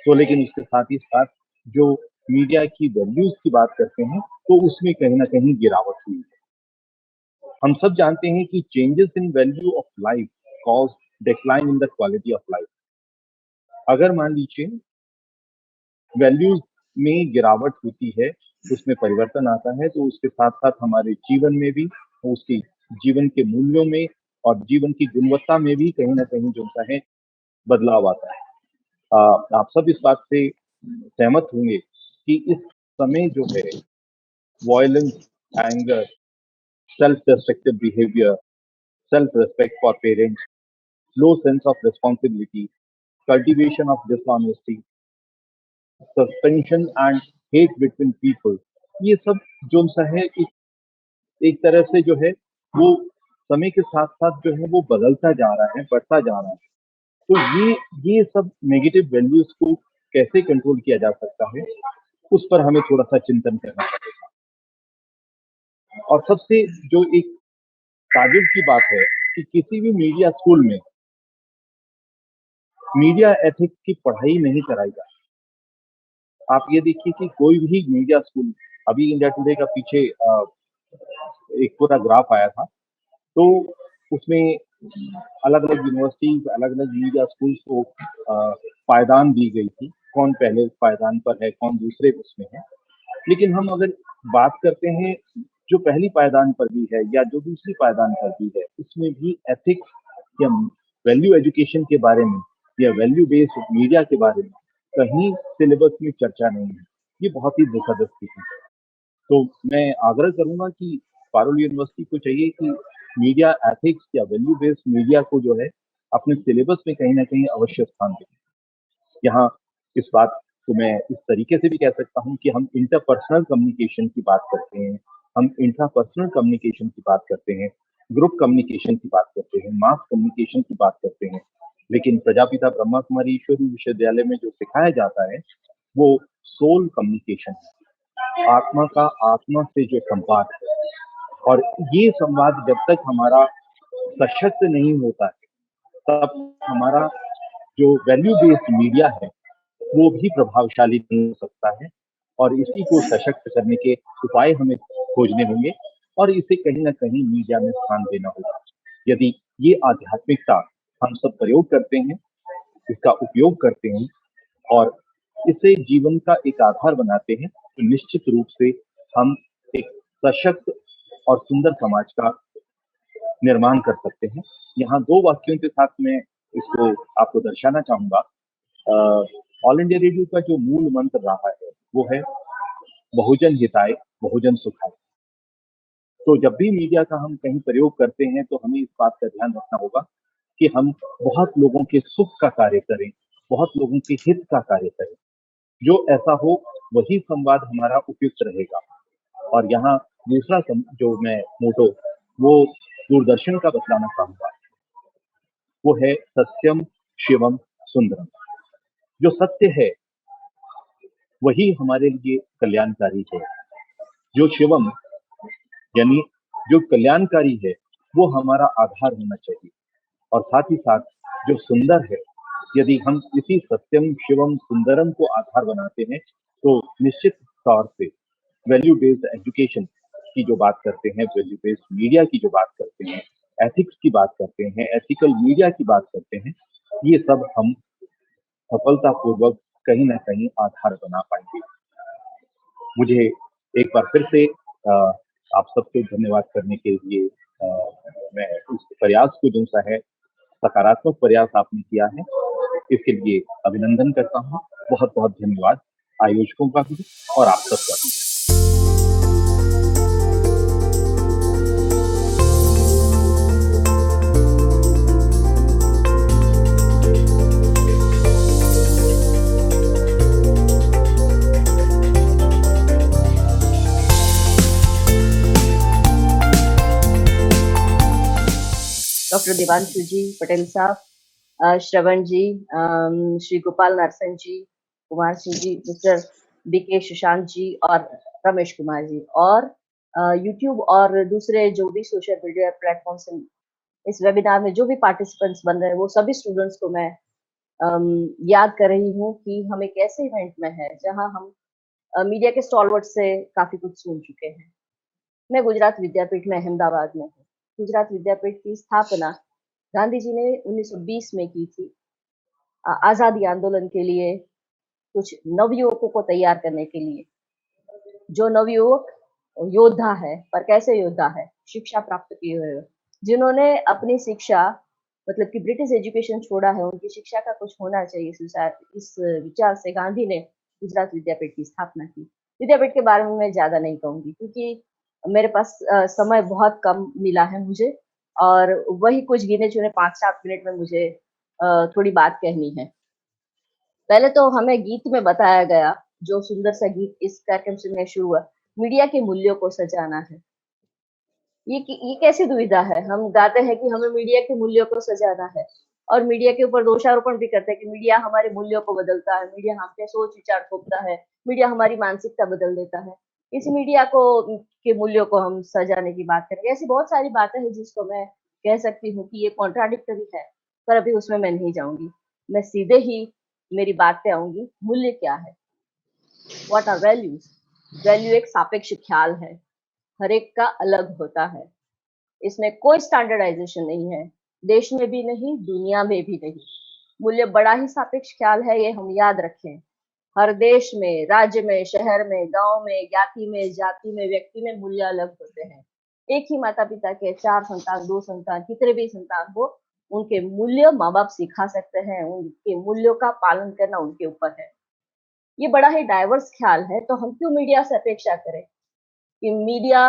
तो लेकिन इसके साथ ही साथ जो मीडिया की वैल्यूज की बात करते हैं तो उसमें कहीं ना कहीं गिरावट हुई है। हम सब जानते हैं कि changes in value of life cause decline in the quality of life. अगर मान लीजिए वैल्यूज में गिरावट होती है, उसमें परिवर्तन आता है, तो उसके साथ साथ हमारे जीवन में भी, उसके जीवन के मूल्यों में और जीवन की गुणवत्ता में भी कहीं ना कहीं जो है बदलाव आता है। आप सब इस बात से सहमत होंगे कि इस समय जो है violence, anger, self destructive behaviour, self respect for parents, low sense of responsibility, cultivation of dishonesty, suspension and hate between people, ये सब जो सा है एक तरह से जो है वो समय के साथ साथ जो है वो बदलता जा रहा है, बढ़ता जा रहा है। तो ये सब नेगेटिव वैल्यूज को कैसे कंट्रोल किया जा सकता है, उस पर हमें थोड़ा सा चिंतन करना पड़ेगा। और सबसे जो एक ताजुब की बात है कि किसी भी मीडिया स्कूल में मीडिया एथिक्स की पढ़ाई नहीं कराई जाती। आप ये देखिए कि कोई भी मीडिया स्कूल, अभी इंडिया टुडे का पीछे एक पूरा ग्राफ आया था, तो उसमें अलग अलग यूनिवर्सिटीज, अलग अलग मीडिया स्कूल्स को पायदान दी गई थी, कौन पहले पायदान पर है, कौन दूसरे उसमें है। लेकिन हम अगर बात करते हैं जो पहली पायदान पर भी है या जो दूसरी पायदान पर भी है, उसमें भी एथिक्स या वैल्यू एजुकेशन के बारे में या वैल्यू बेस्ड मीडिया के बारे में कहीं सिलेबस में चर्चा नहीं है। ये बहुत ही दुखद स्थिति है। तो मैं आग्रह करूंगा कि पारुल यूनिवर्सिटी को चाहिए कि मीडिया एथिक्स या वैल्यू बेस्ड मीडिया को जो है अपने सिलेबस में कहीं ना कहीं अवश्य स्थान दें। यहाँ इस बात को मैं इस तरीके से भी कह सकता हूँ कि हम इंटरपर्सनल कम्युनिकेशन की बात करते हैं, हम इंट्रापर्सनल कम्युनिकेशन की बात करते हैं, ग्रुप कम्युनिकेशन की बात करते हैं, मास कम्युनिकेशन की बात करते हैं, लेकिन प्रजापिता ब्रह्मा कुमारी ईश्वरी विश्वविद्यालय में जो सिखाया जाता है वो सोल कम्युनिकेशन है, आत्मा का आत्मा से जो संवाद है। और ये संवाद जब तक हमारा सशक्त नहीं होता है तब हमारा जो वैल्यू बेस्ड मीडिया है वो भी प्रभावशाली नहीं हो सकता है। और इसी को सशक्त करने के उपाय हमें खोजने होंगे और इसे कहीं ना कहीं मीडिया में स्थान देना होगा। यदि ये आध्यात्मिकता हम सब प्रयोग करते हैं, इसका उपयोग करते हैं और इसे जीवन का एक आधार बनाते हैं, तो निश्चित रूप से हम एक सशक्त और सुंदर समाज का निर्माण कर सकते हैं। यहाँ दो वाक्यों के साथ मैं इसको आपको दर्शाना चाहूंगा। ऑल इंडिया रेडियो का जो मूल मंत्र रहा है वो है बहुजन हिताय बहुजन सुखाय। तो जब भी मीडिया का हम कहीं प्रयोग करते हैं तो हमें इस बात का ध्यान रखना होगा कि हम बहुत लोगों के सुख का कार्य करें, बहुत लोगों के हित का कार्य करें। जो ऐसा हो वही संवाद हमारा उपयुक्त रहेगा। और यहाँ दूसरा जो मैं मोटो वो दूरदर्शन का बतलाना चाहूंगा, वो है सत्यम शिवम सुंदरम। जो सत्य है वही हमारे लिए कल्याणकारी है। जो शिवम यानी जो कल्याणकारी है वो हमारा आधार होना चाहिए। और साथ ही साथ जो सुंदर है, यदि हम इसी सत्यम शिवम सुंदरम को आधार बनाते हैं तो निश्चित तौर से वैल्यू बेस्ड एजुकेशन की जो बात करते हैं, वैल्यू बेस्ड मीडिया की जो बात करते हैं, एथिक्स की बात करते हैं, एथिकल मीडिया की बात करते हैं, ये सब हम सफलतापूर्वक कहीं ना कहीं आधार बना पाएंगे। मुझे एक बार फिर से आप सबको धन्यवाद करने के लिए मैं उस प्रयास को जो सा है सकारात्मक प्रयास आपने किया है इसके लिए अभिनंदन करता हूँ। बहुत बहुत धन्यवाद आयोजकों का भी और आप सबका भी। डॉक्टर देवांशु जी, पटेल साहब, श्रवण जी, श्री गोपाल नारसन जी, कुमार सिंह जी, मिस्टर बीके सुशांत जी और रमेश कुमार जी, और यूट्यूब और दूसरे जो भी सोशल मीडिया प्लेटफॉर्म से इस वेबिनार में जो भी पार्टिसिपेंट्स बन रहे हैं, वो सभी स्टूडेंट्स को मैं याद कर रही हूँ कि हम एक ऐसे इवेंट में है जहाँ हम मीडिया के स्टॉलवर्ड से काफी कुछ सुन चुके हैं। मैं गुजरात विद्यापीठ में अहमदाबाद में हूँ। गुजरात विद्यापीठ की स्थापना गांधी जी ने 1920 में की थी, आजादी आंदोलन के लिए, कुछ नवयुवकों को तैयार करने के लिए। जो नवयुवक योद्धा है, पर कैसे योद्धा है? शिक्षा प्राप्त किए हुए, जिन्होंने अपनी शिक्षा मतलब कि ब्रिटिश एजुकेशन छोड़ा है, उनकी शिक्षा का कुछ होना चाहिए। इस विचार से गांधी ने गुजरात विद्यापीठ की स्थापना की। विद्यापीठ के बारे में मैं ज्यादा नहीं कहूंगी क्योंकि मेरे पास समय बहुत कम मिला है मुझे, और वही कुछ गिने चुने 5-7 मिनट में मुझे थोड़ी बात कहनी है। पहले तो हमें गीत में बताया गया, जो सुंदर सा गीत इस कार्यक्रम से मैं शुरू हुआ, मीडिया के मूल्यों को सजाना है। ये कैसी दुविधा है? हम गाते हैं कि हमें मीडिया के मूल्यों को सजाना है, और मीडिया के ऊपर दोषारोपण भी करते हैं कि मीडिया हमारे मूल्यों को बदलता है, मीडिया हम पे सोच विचार थोपता है, मीडिया हमारी मानसिकता बदल देता है। इस मीडिया को के मूल्यों को हम सजाने की बात करेंगे। ऐसी बहुत सारी बातें हैं जिसको मैं कह सकती हूँ कि ये कॉन्ट्राडिक्टरी है, पर अभी उसमें मैं नहीं जाऊंगी। मैं सीधे ही मेरी बात पे आऊंगी। मूल्य क्या है? What are values? वैल्यू एक सापेक्ष ख्याल है, हर एक का अलग होता है। इसमें कोई स्टैंडर्डाइजेशन नहीं है, देश में भी नहीं, दुनिया में भी नहीं। मूल्य बड़ा ही सापेक्ष ख्याल है, ये हम याद रखें। हर देश में, राज्य में, शहर में, गांव में, ज्ञाति में, जाति में, व्यक्ति में मूल्य अलग होते हैं। एक ही माता पिता के 4 संतान, 2 संतान, कितने भी संतान हो, उनके मूल्य माँ बाप सिखा सकते हैं। उनके मूल्यों का पालन करना उनके ऊपर है। ये बड़ा ही डाइवर्स ख्याल है, तो हम क्यों मीडिया से अपेक्षा करें कि मीडिया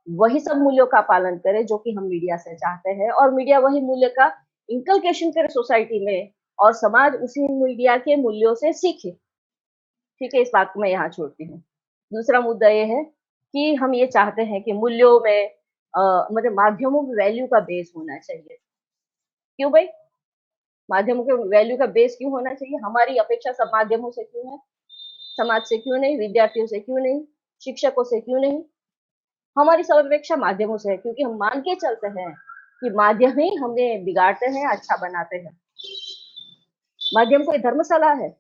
वही सब मूल्यों का पालन करे जो कि हम मीडिया से चाहते हैं, और मीडिया वही मूल्य का इंकल्केशन करे सोसाइटी में, और समाज उसी मीडिया के मूल्यों से सीखे। ठीक है, इस बात को मैं यहाँ छोड़ती हूँ। दूसरा मुद्दा ये है कि हम ये चाहते हैं कि मूल्यों में मतलब माध्यमों में वैल्यू का बेस होना चाहिए। क्यों भाई? माध्यमों के वैल्यू का बेस क्यों होना चाहिए? हमारी अपेक्षा सब माध्यमों से क्यों है? समाज से क्यों नहीं? विद्यार्थियों से क्यों नहीं? शिक्षकों से क्यों नहीं? हमारी सब अपेक्षा माध्यमों से है, क्योंकि हम मान के चलते हैं कि माध्यम ही हमें बिगाड़ते हैं, अच्छा बनाते हैं। माध्यम कोई धर्मशाला है?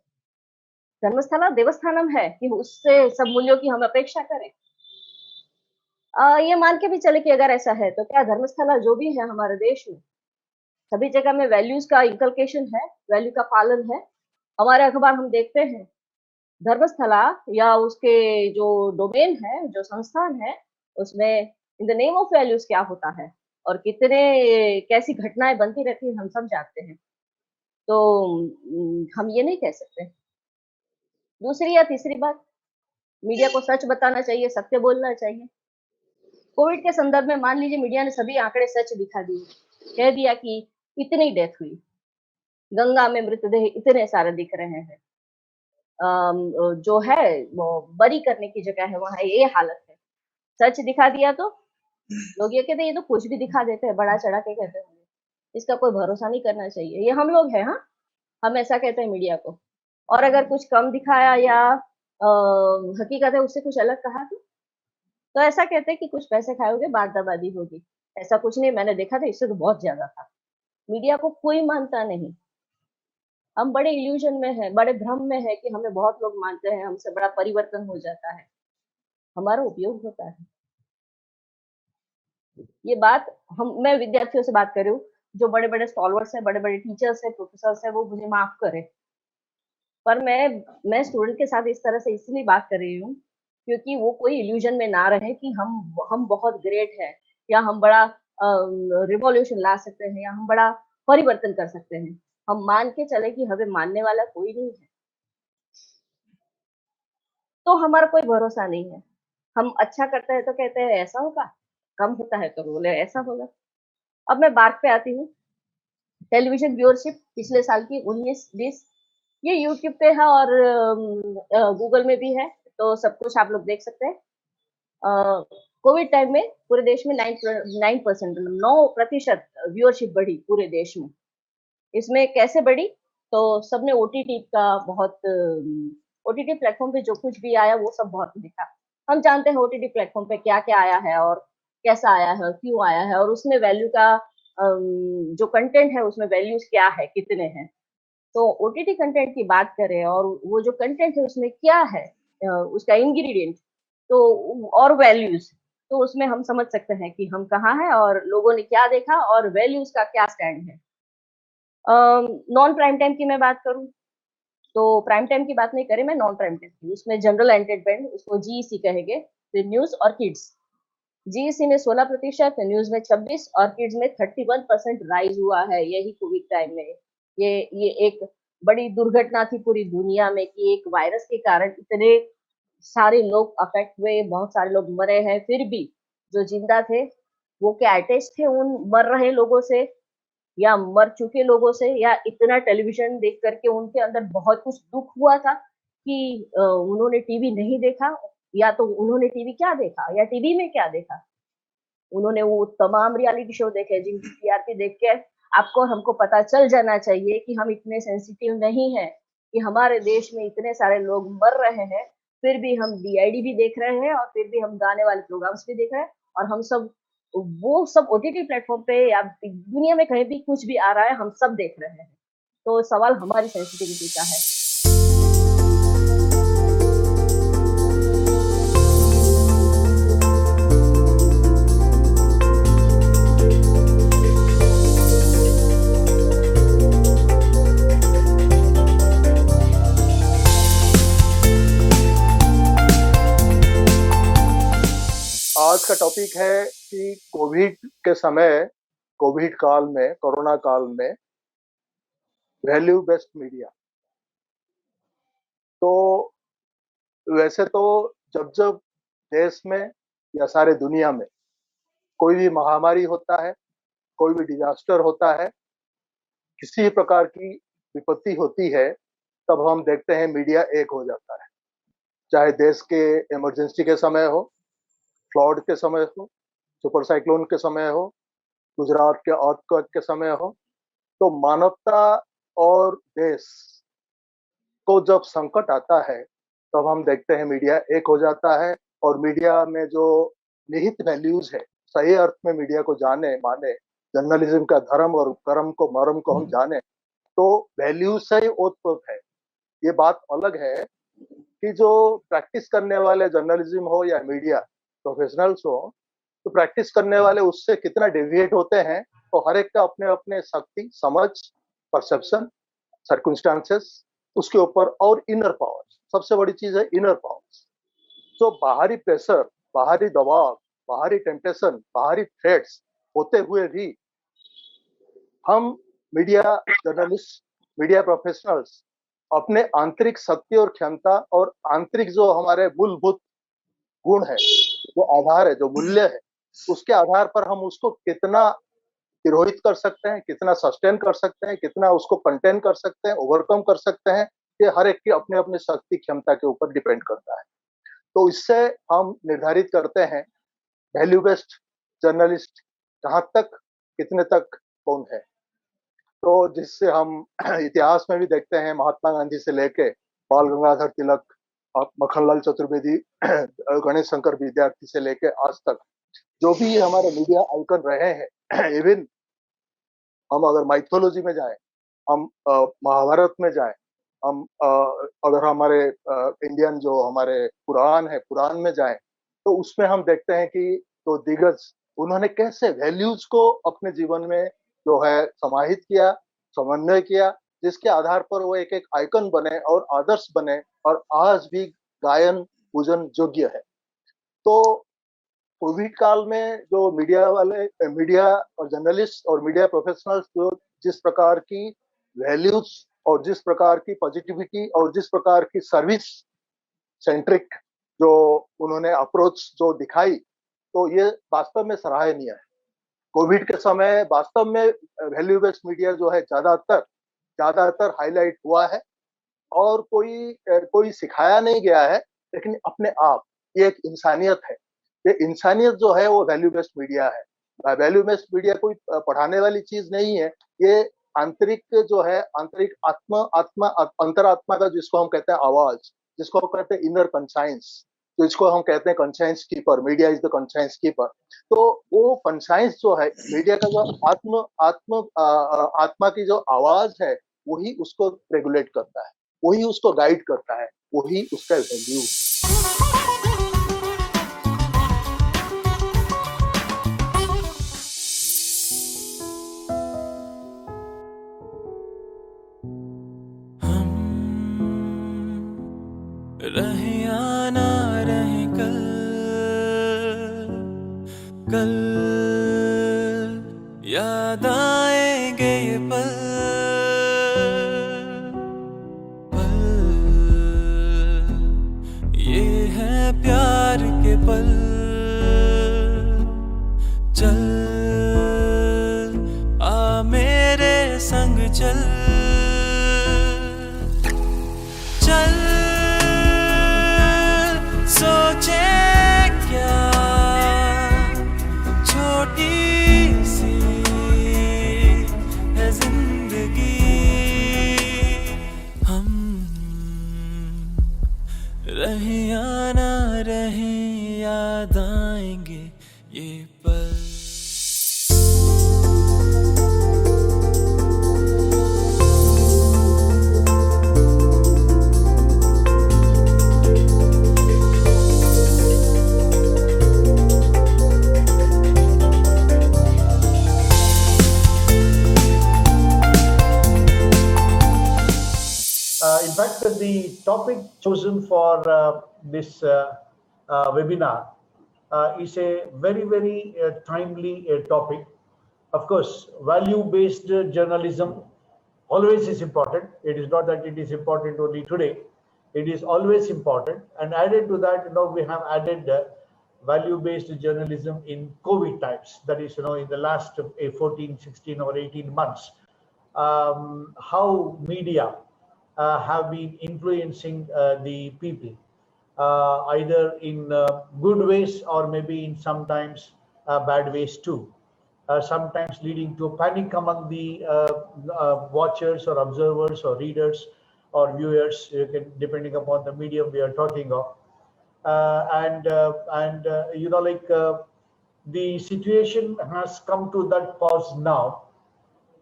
धर्मशाला देवस्थानम है कि उससे सब मूल्यों की हम अपेक्षा करें? ये मान के भी चले कि अगर ऐसा है तो क्या धर्मशाला जो भी है हमारे देश में, सभी जगह में वैल्यूज का इंकल्केशन है, वैल्यू का पालन है? हमारे अखबार हम देखते हैं, धर्मस्थला या उसके जो डोमेन है, जो संस्थान है, उसमें in the name of values क्या होता है और कितने कैसी घटनाएं बनती रहती हैं, हम सब जानते हैं। तो हम ये नहीं कह सकते। दूसरी या तीसरी बात, मीडिया को सच बताना चाहिए, सत्य बोलना चाहिए। कोविड के संदर्भ में मान लीजिए मीडिया ने सभी आंकड़े सच दिखा दिए, कह दिया कि इतनी डेथ हुई, गंगा में मृतदेह इतने सारे दिख रहे हैं, जो है वो बरी करने की जगह है, वहां ये हालत है। सच दिखा दिया तो लोग ये कहते हैं ये तो कुछ भी दिखा देते हैं, बड़ा चढ़ा के कहते हैं, इसका कोई भरोसा नहीं करना चाहिए। ये हम लोग हैं, हाँ, हम ऐसा कहते हैं मीडिया को। और अगर कुछ कम दिखाया या हकीकत है उससे कुछ अलग कहा तो ऐसा कहते हैं कि कुछ पैसे खाओगे, बात दबादी होगी। ऐसा कुछ नहीं, मैंने देखा था, इससे तो बहुत ज्यादा था। मीडिया को कोई मानता नहीं। हम बड़े इल्यूजन में हैं, बड़े भ्रम में है कि हमें बहुत लोग मानते हैं, हमसे बड़ा परिवर्तन हो जाता है, हमारा उपयोग होता है। ये बात मैं विद्यार्थियों से बात कर रही हूँ, जो बड़े-बड़े स्टॉलवर्स हैं, बड़े-बड़े टीचर्स हैं, प्रोफेसर्स हैं, वो मुझे माफ करें। पर मैं स्टूडेंट के साथ इस तरह से इसलिए बात कर रही हूँ, क्योंकि वो कोई इल्यूजन में ना रहे कि हम बहुत ग्रेट हैं, या हम बड़ा रिवॉल्यूशन ला सकते हैं, या हम बड़ा परिवर्तन कर सकते हैं। हम मान के चले कि हमें मानने वाला कोई नहीं है, तो हमारा कोई भरोसा नहीं है। हम अच्छा करते हैं तो कहते हैं ऐसा होगा, कम होता है तो बोले ऐसा होगा। अब मैं बात पे आती हूँ। टेलीविजन व्यूअरशिप पिछले साल की 19-20, ये यूट्यूब पे है और गूगल में भी है, तो सब कुछ आप लोग देख सकते हैं। कोविड टाइम में पूरे देश में 9% व्यूअरशिप बढ़ी पूरे देश में। इसमें कैसे बढ़ी? तो सबने ओटीटी का बहुत ओटीटी प्लेटफॉर्म पे जो कुछ भी आया वो सब बहुत देखा। हम जानते हैं ओटीटी प्लेटफॉर्म पे क्या-क्या आया है और कैसा आया है और क्यों आया है और उसमें वैल्यू का जो कंटेंट है उसमें वैल्यूज क्या है, कितने हैं। तो ओटीटी कंटेंट की बात करें और वो जो कंटेंट है उसमें क्या है उसका इंग्रेडिएंट तो और वैल्यूज तो उसमें हम समझ सकते हैं कि हम कहाँ हैं और लोगों ने क्या देखा और वैल्यूज का क्या स्टैंड है। नॉन प्राइम टाइम की मैं बात करूं तो प्राइम टाइम की बात नहीं करें, मैं नॉन प्राइम टाइम की उसमें जनरल एंटरटेनमेंट उसको जीईसी कहेंगे, फिर न्यूज और किड्स। जीईसी में 16%, न्यूज में 26 और किड्स में 31% राइज हुआ है यही कोविड टाइम में। ये एक बड़ी दुर्घटना थी पूरी दुनिया में कि एक वायरस के कारण इतने सारे लोग अफेक्ट हुए, बहुत सारे लोग मरे हैं, फिर भी जो जिंदा थे वो क्या अटैच थे उन मर रहे लोगों से या मर चुके लोगों से या इतना टेलीविजन देख करके उनके अंदर बहुत कुछ दुख हुआ था कि उन्होंने टीवी नहीं देखा या तो उन्होंने टीवी क्या देखा या टीवी में क्या देखा। उन्होंने वो तमाम रियलिटी शो देखे जिनकी टीआरपी देख के आपको और हमको पता चल जाना चाहिए कि हम इतने सेंसिटिव नहीं हैं कि हमारे देश में इतने सारे लोग मर रहे हैं, फिर भी हम डीआईडी भी देख रहे हैं और फिर भी हम गाने वाले प्रोग्राम्स भी देख रहे हैं और हम सब वो सब ओटीटी प्लेटफॉर्म पे या दुनिया में कहीं भी कुछ भी आ रहा है, हम सब देख रहे हैं। तो सवाल हमारी सेंसिटिविटी का है। आज का टॉपिक है कि कोविड के समय, कोविड काल में, कोरोना काल में वैल्यू बेस्ड मीडिया। तो वैसे तो जब जब देश में या सारे दुनिया में कोई भी महामारी होता है, कोई भी डिजास्टर होता है, किसी प्रकार की विपत्ति होती है, तब हम देखते हैं मीडिया एक हो जाता है। चाहे देश के इमरजेंसी के समय हो, फ्लड के समय हो, सुपर साइक्लोन के समय हो, गुजरात के अर्थक्वेक के समय हो, तो मानवता और देश को जब संकट आता है तब हम देखते हैं मीडिया एक हो जाता है और मीडिया में जो निहित वैल्यूज है, सही अर्थ में मीडिया को जाने माने, जर्नलिज्म का धर्म और कर्म को मर्म को हम जाने, तो वैल्यूज से ही ओतप्रोत है। ये बात अलग है कि जो प्रैक्टिस करने वाले जर्नलिज्म हो या मीडिया प्रोफेशनल्स हो, तो प्रैक्टिस करने वाले उससे कितना डेविएट होते हैं, तो हर एक का अपने अपने शक्ति, समझ, परसेप्शन, सर्कमस्टांसेस उसके ऊपर और इनर पावर, सबसे बड़ी चीज है इनर पावर। तो बाहरी प्रेशर, बाहरी दबाव, बाहरी टेम्पटेशन, बाहरी थ्रेट्स होते हुए भी हम मीडिया जर्नलिस्ट, मीडिया प्रोफेशनल्स अपने आंतरिक शक्ति और क्षमता और आंतरिक जो हमारे मूलभूत गुण है, जो आधार है, जो मूल्य है, उसके आधार पर हम उसको कितना तिरोहित कर सकते हैं, कितना सस्टेन कर सकते हैं, कितना उसको कंटेन कर सकते हैं, ओवरकम कर सकते हैं, ये हर एक की अपने अपने शक्ति क्षमता के ऊपर डिपेंड करता है। तो इससे हम निर्धारित करते हैं वैल्यू बेस्ड जर्नलिस्ट कहाँ तक, कितने तक कौन है। तो जिससे हम इतिहास में भी देखते हैं, महात्मा गांधी से लेके बाल गंगाधर तिलक, मक्खनलाल चतुर्वेदी, गणेश शंकर विद्यार्थी से लेके आज तक जो भी हमारे मीडिया आइकन रहे हैं, इवन हम अगर माइथोलॉजी में जाएं, हम महाभारत में जाएं, हम अगर हमारे इंडियन जो हमारे पुराण है, पुराण में जाएं, तो उसमें हम देखते हैं कि तो दिग्गज उन्होंने कैसे वैल्यूज को अपने जीवन में जो है समाहित किया, समन्वय किया, जिसके आधार पर वो एक एक आइकन बने और आदर्श बने और आज भी गायन पूजन योग्य है। तो कोविड काल में जो मीडिया वाले, मीडिया और जर्नलिस्ट और मीडिया प्रोफेशनल्स जो जिस प्रकार की वैल्यूज और जिस प्रकार की पॉजिटिविटी और जिस प्रकार की सर्विस सेंट्रिक जो उन्होंने अप्रोच जो दिखाई, तो ये वास्तव में सराहनीय है। कोविड के समय वास्तव में वैल्यू बेस्ड मीडिया जो है ज्यादातर हाईलाइट हुआ है और कोई सिखाया नहीं गया है, लेकिन अपने आप ये एक इंसानियत है ये इंसानियत जो है वो वैल्यू बेस्ड मीडिया है। वैल्यू बेस्ड मीडिया कोई पढ़ाने वाली चीज नहीं है, ये आंतरिक जो है, आंतरिक अंतरात्मा का जिसको हम कहते हैं आवाज, जिसको हम कहते हैं इनर कॉन्साइंस, जिसको हम कहते हैं conscience keeper, media is the conscience keeper. तो वो कॉन्साइंस जो है मीडिया का, जो आत्मा की जो आवाज है, वही उसको रेगुलेट करता है, वही उसको गाइड करता है, वही उसका वैल्यू। रहे या ना रहे कल, कल याद आएंगे ये पल, पल ये है प्यार के पल। चल आ मेरे संग चल, चल सोचे क्या छोटी सी है जिंदगी, हम रहे या ना रहे याद आएंगे ये पल। In fact, the topic chosen for this webinar is a very, very timely topic. Of course, value-based journalism always is important. It is not that it is important only today. It is always important. And added to that, we have added value-based journalism in COVID times. That is, in the last 14, 16 or 18 months, how media have been influencing the people, either in good ways or maybe in sometimes bad ways too. Sometimes leading to panic among the watchers or observers or readers or viewers, depending upon the medium we are talking of. The situation has come to that pause now.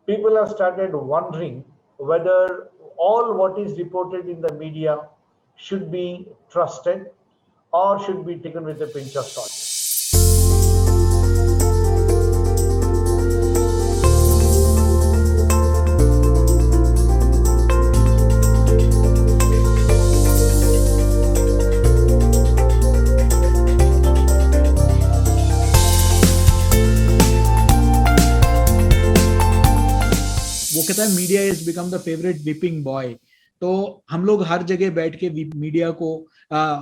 People have started wondering whether all what is reported in the media should be trusted or should be taken with a pinch of salt. वो कहता है media is become the favourite weeping boy. तो हम लोग हर जगह बैठ के मीडिया को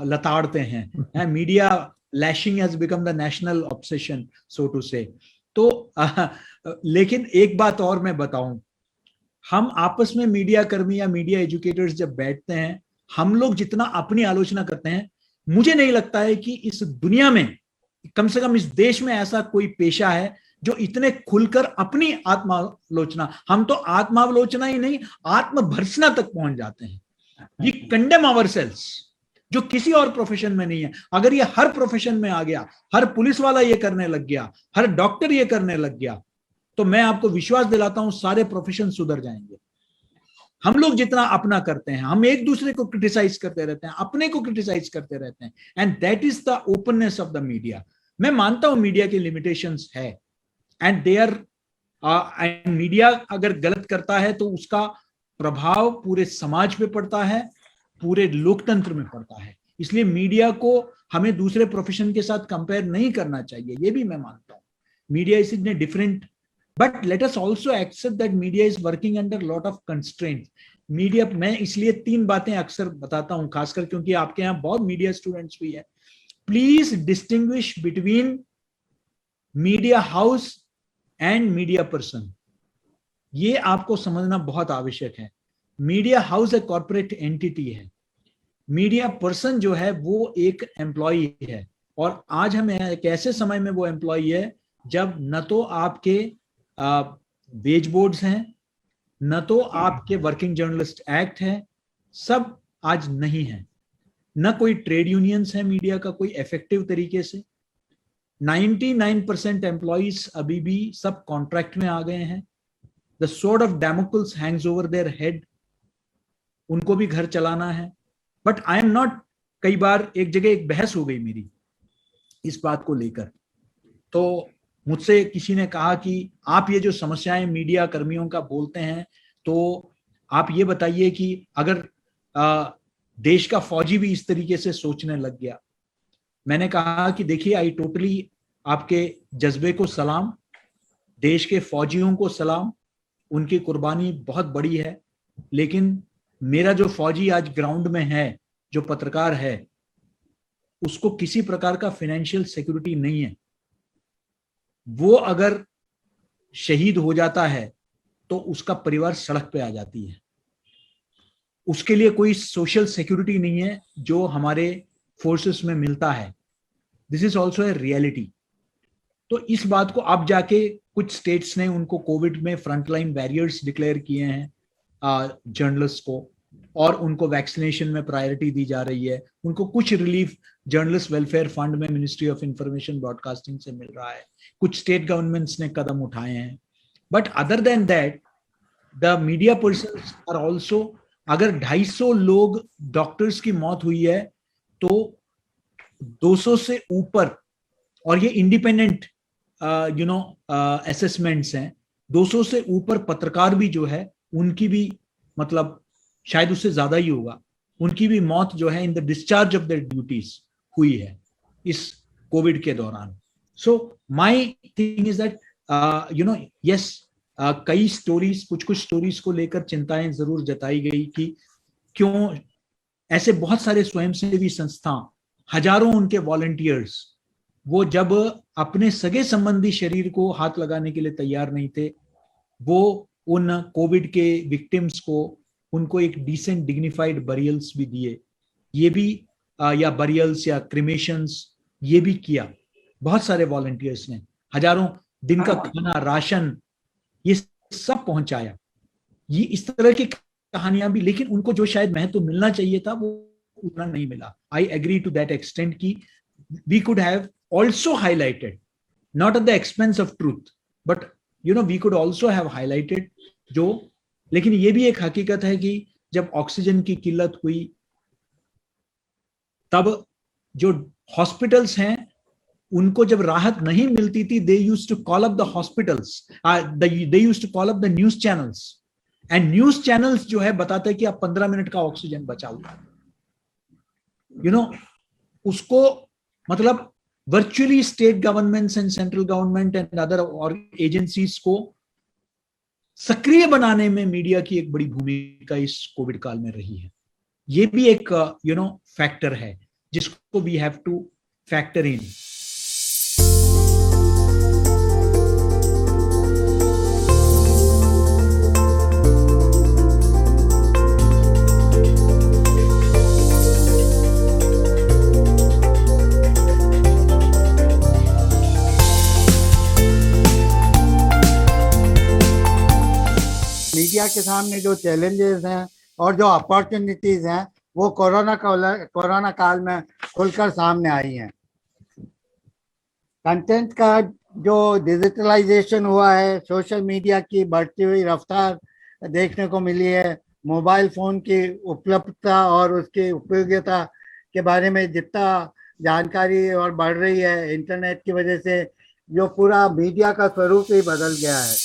लताड़ते हैं। Media lashing has become the national obsession, so to say. तो लेकिन एक बात और मैं बताऊं, हम आपस में मीडिया कर्मी या मीडिया एजुकेटर्स जब बैठते हैं, हम लोग जितना अपनी आलोचना करते हैं, मुझे नहीं लगता है कि इस दुनिया में, कम से कम इस देश में, ऐसा कोई पेशा है जो इतने खुलकर अपनी आत्मालोचना, हम तो आत्मावलोचना ही नहीं, आत्मभर्सना तक पहुंच जाते हैं। वी कंडेम आवरसेल्व्स, जो किसी और प्रोफेशन में नहीं है। अगर ये हर प्रोफेशन में आ गया, हर पुलिस वाला ये करने लग गया, हर डॉक्टर ये करने लग गया, तो मैं आपको विश्वास दिलाता हूं सारे प्रोफेशन सुधर जाएंगे। हम लोग जितना अपना करते हैं, हम एक दूसरे को क्रिटिसाइज करते रहते हैं, अपने को क्रिटिसाइज करते रहते हैं, and that is the openness of the media. मैं मानता हूं मीडिया की लिमिटेशंस है, एंड देयर एंड मीडिया अगर गलत करता है तो उसका प्रभाव पूरे समाज पे पड़ता है, पूरे लोकतंत्र में पड़ता है। इसलिए मीडिया को हमें दूसरे प्रोफेशन के साथ कंपेयर नहीं करना चाहिए, ये भी मैं मानता हूं। Media is indifferent, but let us also accept that media is working under lot of constraints. Media, मैं इसलिए 3 बातें अक्सर बताता हूं, खासकर क्योंकि आपके यहाँ बहुत मीडिया स्टूडेंट्स भी है। Please distinguish between media house and media person, ये आपको समझना बहुत आवश्यक है। मीडिया हाउस एक कॉर्पोरेट एंटिटी है, मीडिया पर्सन जो है वो एक एम्प्लॉई है, और आज हम एक ऐसे समय में वो एम्प्लॉय है जब न तो आपके वेज बोर्ड्स हैं, न तो आपके वर्किंग जर्नलिस्ट एक्ट है, सब आज नहीं है, न कोई ट्रेड यूनियंस है मीडिया का कोई इफेक्टिव तरीके से। 99% एम्प्लॉइज अभी भी सब कॉन्ट्रैक्ट में आ गए हैं। The sword of Damocles hangs over their head, उनको भी घर चलाना है। बट आई एम नॉट, कई बार एक जगह एक बहस हो गई मेरी इस बात को लेकर, तो मुझसे किसी ने कहा कि आप ये जो समस्याएं मीडिया कर्मियों का बोलते हैं, तो आप ये बताइए कि अगर देश का फौजी भी इस तरीके से सोचने लग गया। मैंने कहा कि देखिए, आई टोटली आपके जज्बे को सलाम, देश के फौजियों को सलाम, उनकी कुर्बानी बहुत बड़ी है, लेकिन मेरा जो फौजी आज ग्राउंड में है, जो पत्रकार है, उसको किसी प्रकार का फाइनेंशियल सिक्योरिटी नहीं है। वो अगर शहीद हो जाता है तो उसका परिवार सड़क पे आ जाती है, उसके लिए कोई सोशल सिक्योरिटी नहीं है जो हमारे फोर्सेस में मिलता है। This is also a reality. तो इस बात को अब जाके कुछ स्टेट्स ने उनको कोविड में फ्रंटलाइन वॉरियर्स डिक्लेयर किए हैं जर्नलिस्ट को, और उनको वैक्सीनेशन में प्रायोरिटी दी जा रही है। उनको कुछ रिलीफ जर्नलिस्ट वेलफेयर फंड में मिनिस्ट्री ऑफ इंफॉर्मेशन ब्रॉडकास्टिंग से मिल रहा है, कुछ स्टेट गवर्नमेंट्स ने कदम उठाए हैं। But other than that the media persons are also, अगर 250 लोग डॉक्टर्स की मौत हुई है तो 200 से ऊपर, और ये इंडिपेंडेंट असेसमेंट्स हैं, 200 से ऊपर पत्रकार भी जो है उनकी भी, मतलब शायद उससे ज्यादा ही होगा, उनकी भी मौत जो है in the discharge of their duties हुई है इस कोविड के दौरान। So my thing is that yes, कई स्टोरीज, कुछ स्टोरीज को लेकर चिंताएं जरूर जताई गई कि क्यों ऐसे बहुत सारे स्वयंसेवी संस्था, हजारों उनके वॉलंटियर्स, वो जब अपने सगे संबंधी शरीर को हाथ लगाने के लिए तैयार नहीं थे, वो उन कोविड के विक्टिम्स को, उनको एक डिसेंट डिग्निफाइड बरियल्स भी दिए, ये भी या बरियल्स या क्रिमेशंस ये भी किया। बहुत सारे वॉलंटियर्स ने हजारों दिन का खाना, राशन, ये सब पहुंचाया। ये इस तरह की कहानियां भी, लेकिन उनको जो शायद महत्व मिलना चाहिए था वो उतना नहीं मिला। I agree to that extent कि we could have also highlighted, not at the expense of truth, but we could also have highlighted जो, लेकिन ये भी एक हकीकत है कि जब ऑक्सीजन की किल्लत हुई तब जो हॉस्पिटल्स हैं उनको जब राहत नहीं मिलती थी, they used to call up the hospitals, they used to call up the news channels, and news channels जो है बताते कि आप 15 मिनट का ऑक्सीजन बचा हुआ, उसको, मतलब virtually state governments and central government and other और एजेंसीज को सक्रिय बनाने में मीडिया की एक बड़ी भूमिका इस कोविड काल में रही है। ये भी एक फैक्टर है जिसको we have to factor in. Media के सामने जो चैलेंजेस हैं और जो अपॉर्चुनिटीज हैं वो कोरोना काल में खुलकर सामने आई हैं। कंटेंट का जो डिजिटलाइजेशन हुआ है, सोशल मीडिया की बढ़ती हुई रफ्तार देखने को मिली है, मोबाइल फ़ोन की उपलब्धता और उसकी उपयोगिता के बारे में जितना जानकारी और बढ़ रही है इंटरनेट की वजह से, जो पूरा मीडिया का स्वरूप ही बदल गया है।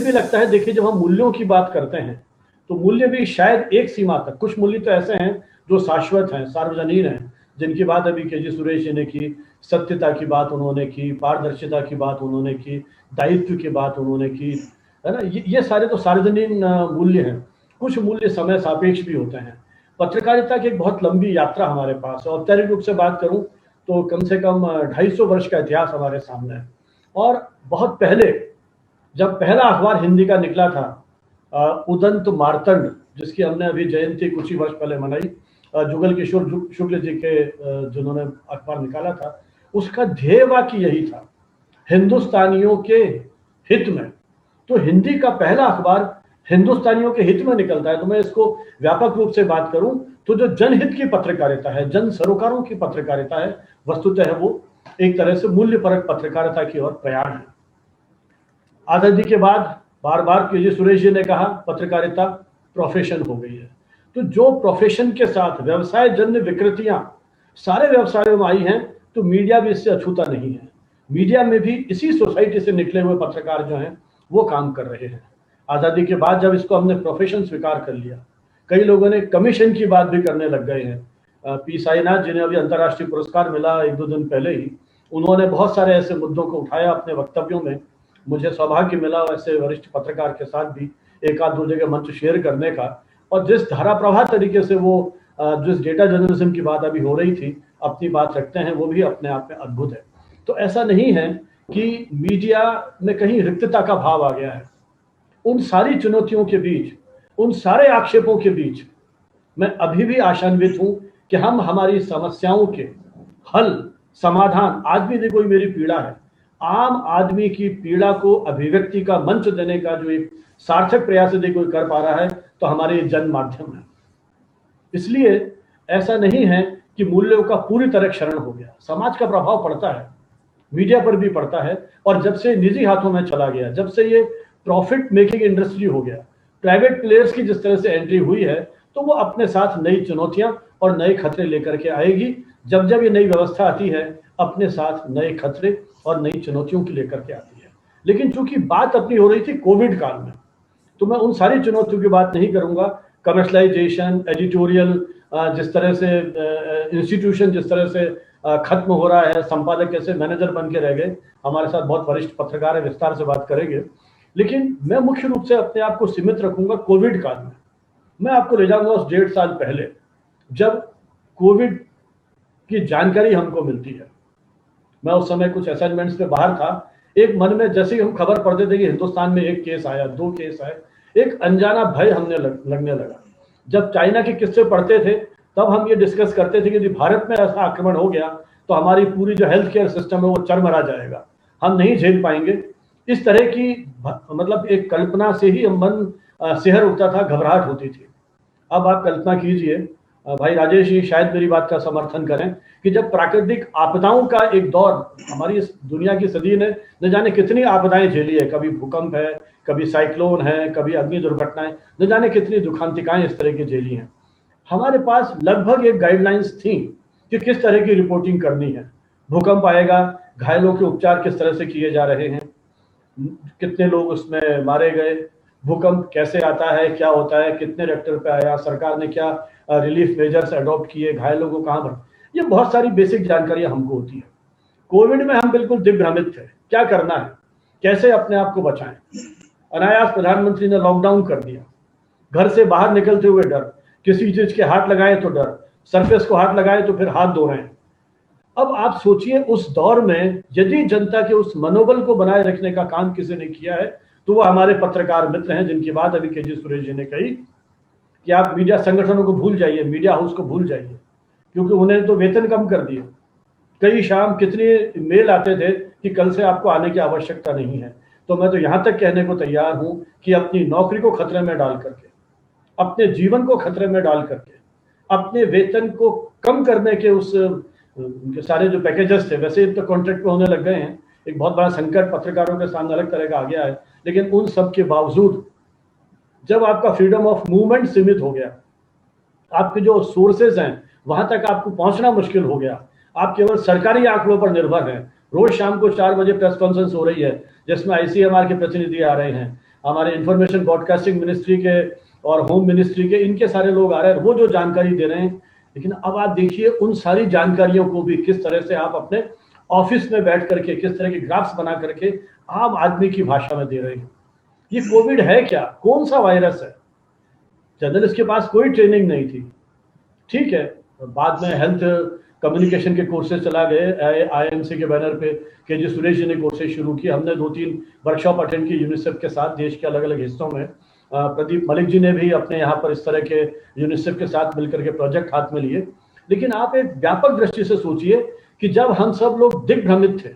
भी लगता है, देखिए जब हम मूल्यों की बात करते हैं तो मूल्य भी शायद एक सीमा तक, कुछ मूल्य तो ऐसे हैं जो शाश्वत हैं, सार्वजनीन हैं, जिनकी बात अभी के.जी. सुरेश जी ने की, सत्यता की बात उन्होंने की, पारदर्शिता की बात उन्होंने की, दायित्व की बात उन्होंने की, है ना। ये सारे तो सार्वजनीन मूल्य हैं। कुछ मूल्य समय सापेक्ष भी होते हैं। पत्रकारिता की एक बहुत लंबी यात्रा हमारे पास है। औपचारिक रूप से बात करूं तो कम से कम 250 वर्ष का इतिहास हमारे सामने है। और बहुत पहले जब पहला अखबार हिंदी का निकला था, उदंत मार्तंड, जिसकी हमने अभी जयंती कुछ ही वर्ष पहले मनाई, जुगल किशोर शुक्ल जी के जिन्होंने अखबार निकाला था, उसका ध्येय वाक्य यही था, हिंदुस्तानियों के हित में। तो हिंदी का पहला अखबार हिंदुस्तानियों के हित में निकलता है। तो मैं इसको व्यापक रूप से बात करूं तो जो जनहित की पत्रकारिता है, जन सरोकारों की पत्रकारिता है, वस्तुतः वो एक तरह से मूल्यपरक पत्रकारिता की ओर प्रयाण है। आजादी के बाद बार बार के.जी. सुरेश जी ने कहा, पत्रकारिता प्रोफेशन हो गई है। तो जो प्रोफेशन के साथ व्यवसाय जन्य विकृतियां सारे व्यवसायों में आई हैं, तो मीडिया भी इससे अछूता नहीं है। मीडिया में भी इसी सोसाइटी से निकले हुए पत्रकार जो हैं वो काम कर रहे हैं। आज़ादी के बाद जब इसको हमने प्रोफेशन स्वीकार कर लिया, कई लोगों ने कमीशन की बात भी करने लग गए हैं। पी साईनाथ जिन्हें अभी अंतर्राष्ट्रीय पुरस्कार मिला 1-2 दिन पहले ही, उन्होंने बहुत सारे ऐसे मुद्दों को उठाया अपने वक्तव्यों में। मुझे सौभाग्य मिला ऐसे वरिष्ठ पत्रकार के साथ भी एक आध दो जगह मंच शेयर करने का, और जिस धारा प्रवाह तरीके से वो जिस डेटा जर्नलिज्म की बात अभी हो रही थी अपनी बात रखते हैं, वो भी अपने आप में अद्भुत है। तो ऐसा नहीं है कि मीडिया में कहीं रिक्तता का भाव आ गया है। उन सारी चुनौतियों के बीच, उन सारे आक्षेपों के बीच मैं अभी भी आशान्वित हूं कि हम हमारी समस्याओं के हल, समाधान, आज भी देखो मेरी पीड़ा है, आम आदमी की पीड़ा को अभिव्यक्ति का मंच देने का जो एक सार्थक प्रयास यदि कोई कर पा रहा है तो हमारे जन माध्यम है। इसलिए ऐसा नहीं है कि मूल्यों का पूरी तरह क्षरण हो गया। समाज का प्रभाव पड़ता है, मीडिया पर भी पड़ता है, और जब से निजी हाथों में चला गया, जब से ये प्रॉफिट मेकिंग इंडस्ट्री हो गया, प्राइवेट प्लेयर्स की जिस तरह से एंट्री हुई है, तो वो अपने साथ नई चुनौतियां और नए खतरे लेकर के आएगी। जब जब ये नई व्यवस्था आती है, अपने साथ नए खतरे और नई चुनौतियों की लेकर के आती है। लेकिन चूंकि बात अपनी हो रही थी कोविड काल में, तो मैं उन सारी चुनौतियों की बात नहीं करूंगा। कमर्शलाइजेशन, एडिटोरियल, जिस तरह से इंस्टीट्यूशन जिस तरह से खत्म हो रहा है, संपादक कैसे मैनेजर बन के रह गए, हमारे साथ बहुत वरिष्ठ पत्रकार है, विस्तार से बात करेंगे। लेकिन मैं मुख्य रूप से अपने आप को सीमित रखूंगा कोविड काल में। मैं आपको ले जाऊंगा उस 1.5 साल पहले, जब कोविड की जानकारी हमको मिलती है। मैं उस समय कुछ असाइनमेंट्स पे बाहर था, एक मन में जैसे ही हम खबर पढ़ते थे कि हिंदुस्तान में 1 केस आया, 2 केस आए, एक अनजाना भय हमने लगने लगा। जब चाइना के किस्से पढ़ते थे तब हम ये डिस्कस करते थे कि यदि भारत में ऐसा आक्रमण हो गया तो हमारी पूरी जो हेल्थ केयर सिस्टम है वो चरमरा जाएगा, हम नहीं झेल पाएंगे। इस तरह की मतलब एक कल्पना से ही मन सिहर उठता था, घबराहट होती थी। अब आप कल्पना कीजिए, भाई राजेश जी शायद मेरी बात का समर्थन करें, कि जब प्राकृतिक आपदाओं का एक दौर, हमारी इस दुनिया की सदी ने न जाने कितनी आपदाएं झेली है, कभी भूकंप है, कभी साइक्लोन है, कभी अग्नि दुर्घटनाएं, न जाने कितनी दुखांतिकाएं इस तरह की झेली हैं। हमारे पास लगभग एक गाइडलाइंस थी कि किस तरह की रिपोर्टिंग करनी है। भूकंप आएगा, घायलों के उपचार किस तरह से किए जा रहे हैं, कितने लोग उसमें मारे गए, भूकंप कैसे आता है, क्या होता है, कितने रेक्टर पे आया, सरकार ने क्या रिलीफ मेजर्स अडॉप्ट किए, घायलों को कहाँ भर, ये बहुत सारी बेसिक जानकारियां हमको होती है। कोविड में हम बिल्कुल दिग्भ्रमित थे, क्या करना है, कैसे अपने आप को बचाएं। अनायास प्रधानमंत्री ने लॉकडाउन कर दिया, घर से बाहर निकलते हुए डर, किसी चीज के हाथ लगाए तो डर, सरफेस को हाथ लगाए तो फिर हाथ धो रहे हैं। अब आप सोचिए उस दौर में यदि जनता के उस मनोबल को बनाए रखने का काम किसी ने किया है तो वो हमारे पत्रकार मित्र हैं, जिनकी बात अभी के.जी. सुरेश जी ने कही कि आप मीडिया संगठनों को भूल जाइए, मीडिया हाउस को भूल जाइए, क्योंकि उन्हें तो वेतन कम कर दिया। कई शाम कितने मेल आते थे कि कल से आपको आने की आवश्यकता नहीं है। तो मैं तो यहाँ तक कहने को तैयार हूँ कि अपनी नौकरी को खतरे में डाल करके, अपने जीवन को खतरे में डाल करके, अपने वेतन को कम करने के उस उनके सारे जो पैकेजेस थे, वैसे तो कॉन्ट्रैक्ट पे होने लग गए हैं, एक बहुत बड़ा संकट पत्रकारों के सामने अलग तरह का आ गया है। लेकिन उन सब के बावजूद जब आपका फ्रीडम ऑफ मूवमेंट सीमित हो गया, आपके जो सोर्सेज हैं वहां तक आपको पहुंचना मुश्किल हो गया, आप केवल सरकारी आंकड़ों पर निर्भर हैं। रोज शाम को 4 बजे प्रेस कॉन्फ्रेंस हो रही है जिसमें ICMR के प्रतिनिधि आ रहे हैं, हमारे इंफॉर्मेशन ब्रॉडकास्टिंग मिनिस्ट्री के और होम मिनिस्ट्री के, इनके सारे लोग आ रहे हैं, वो जो जानकारी दे रहे हैं। लेकिन अब आप देखिए उन सारी जानकारियों को भी किस तरह से आप अपने ऑफिस में बैठ करके किस तरह के ग्राफ्स बना करके आम आदमी की भाषा में दे रहे हैं। ये कोविड है क्या, कौन सा वायरस है? जर्नलिस्ट के पास कोई ट्रेनिंग नहीं थी, ठीक है। बाद में हेल्थ कम्युनिकेशन के कोर्सेज चला गए, आईएमसी के बैनर पे के सुरेश जी ने कोर्सेज शुरू किए। हमने 2-3 वर्कशॉप अटेंड की यूनिसेफ के साथ देश के अलग अलग हिस्सों में। प्रदीप मलिक जी ने भी अपने यहाँ पर इस तरह के यूनिसेफ के साथ मिलकर के प्रोजेक्ट हाथ में लिए। लेकिन आप एक व्यापक दृष्टि से सोचिए कि जब हम सब लोग दिग्भ्रमित थे,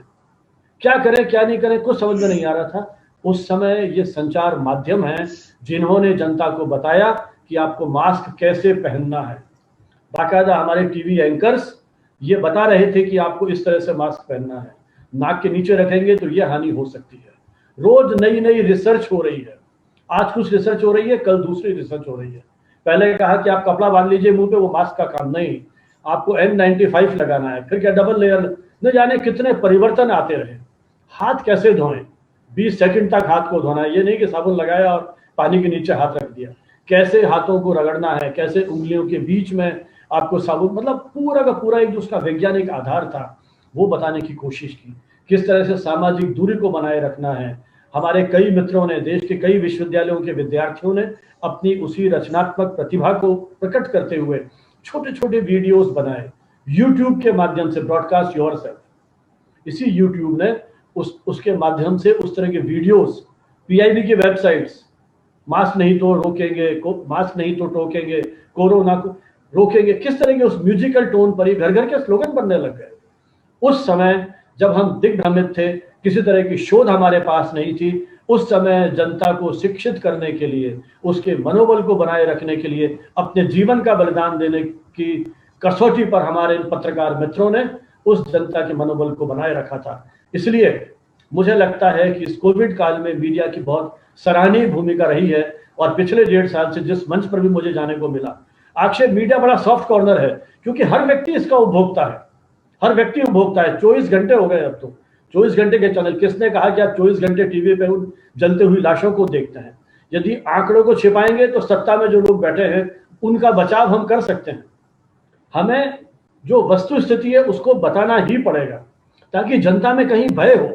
क्या करें क्या नहीं करें कुछ समझ में नहीं आ रहा था, उस समय ये संचार माध्यम है जिन्होंने जनता को बताया कि आपको मास्क कैसे पहनना है। बाकायदा हमारे टीवी एंकर्स ये बता रहे थे कि आपको इस तरह से मास्क पहनना है, नाक के नीचे रखेंगे तो ये हानि हो सकती है। रोज नई नई रिसर्च हो रही है, आज कुछ रिसर्च हो रही है, कल दूसरी रिसर्च हो रही है। पहले कहा कि आप कपड़ा बांध लीजिए मुंह पे, वो मास्क का काम नहीं, आपको N95 लगाना है, फिर क्या डबल लेयर, न जाने कितने परिवर्तन आते रहे। हाथ कैसे धोएं, 20 सेकंड तक हाथ को धोना है, ये नहीं कि साबुन लगाया और पानी के नीचे हाथ रख दिया। कैसे हाथों को रगड़ना है, कैसे उंगलियों के बीच में आपको साबुन, मतलब पूरा का पूरा एक जो उसका वैज्ञानिक आधार था वो बताने की कोशिश की। किस तरह से सामाजिक दूरी को बनाए रखना है। हमारे कई मित्रों ने, देश के कई विश्वविद्यालयों के विद्यार्थियों ने अपनी उसी रचनात्मक प्रतिभा को प्रकट करते हुए छोटे छोटे वीडियोस बनाए यूट्यूब के माध्यम से, ब्रॉडकास्ट योरसेल्फ। इसी यूट्यूब ने उसके माध्यम से उस तरह के वीडियोस, पीआईबी की वेबसाइट्स, मास्क नहीं तो रोकेंगे, मास्क नहीं तो टोकेंगे, कोरोना को रोकेंगे, किस तरह के उस म्यूजिकल टोन पर ही घर घर के स्लोगन बनने लग गए। उस समय जब हम दिग्भ्रमित थे, किसी तरह की शोध हमारे पास नहीं थी, उस समय जनता को शिक्षित करने के लिए, उसके मनोबल को बनाए रखने के लिए अपने जीवन का बलिदान देने की कसौटी पर हमारे पत्रकार मित्रों ने उस जनता के मनोबल को बनाए रखा था। इसलिए मुझे लगता है कि इस कोविड काल में मीडिया की बहुत सराहनीय भूमिका रही है। और पिछले 1.5 साल से जिस मंच पर भी मुझे जाने को मिला, आक्षेप मीडिया बड़ा सॉफ्ट कॉर्नर है, क्योंकि हर व्यक्ति इसका उपभोक्ता है, हर व्यक्ति उपभोक्ता है। 24 घंटे हो गए अब तो, 24 घंटे के चैनल। किसने कहा कि आप 24 घंटे टीवी पे उन जलते हुई लाशों को देखते हैं? यदि आंकड़ों को छिपाएंगे तो सत्ता में जो लोग बैठे हैं उनका बचाव हम कर सकते हैं। हमें जो वस्तु स्थिति है उसको बताना ही पड़ेगा ताकि जनता में कहीं भय हो।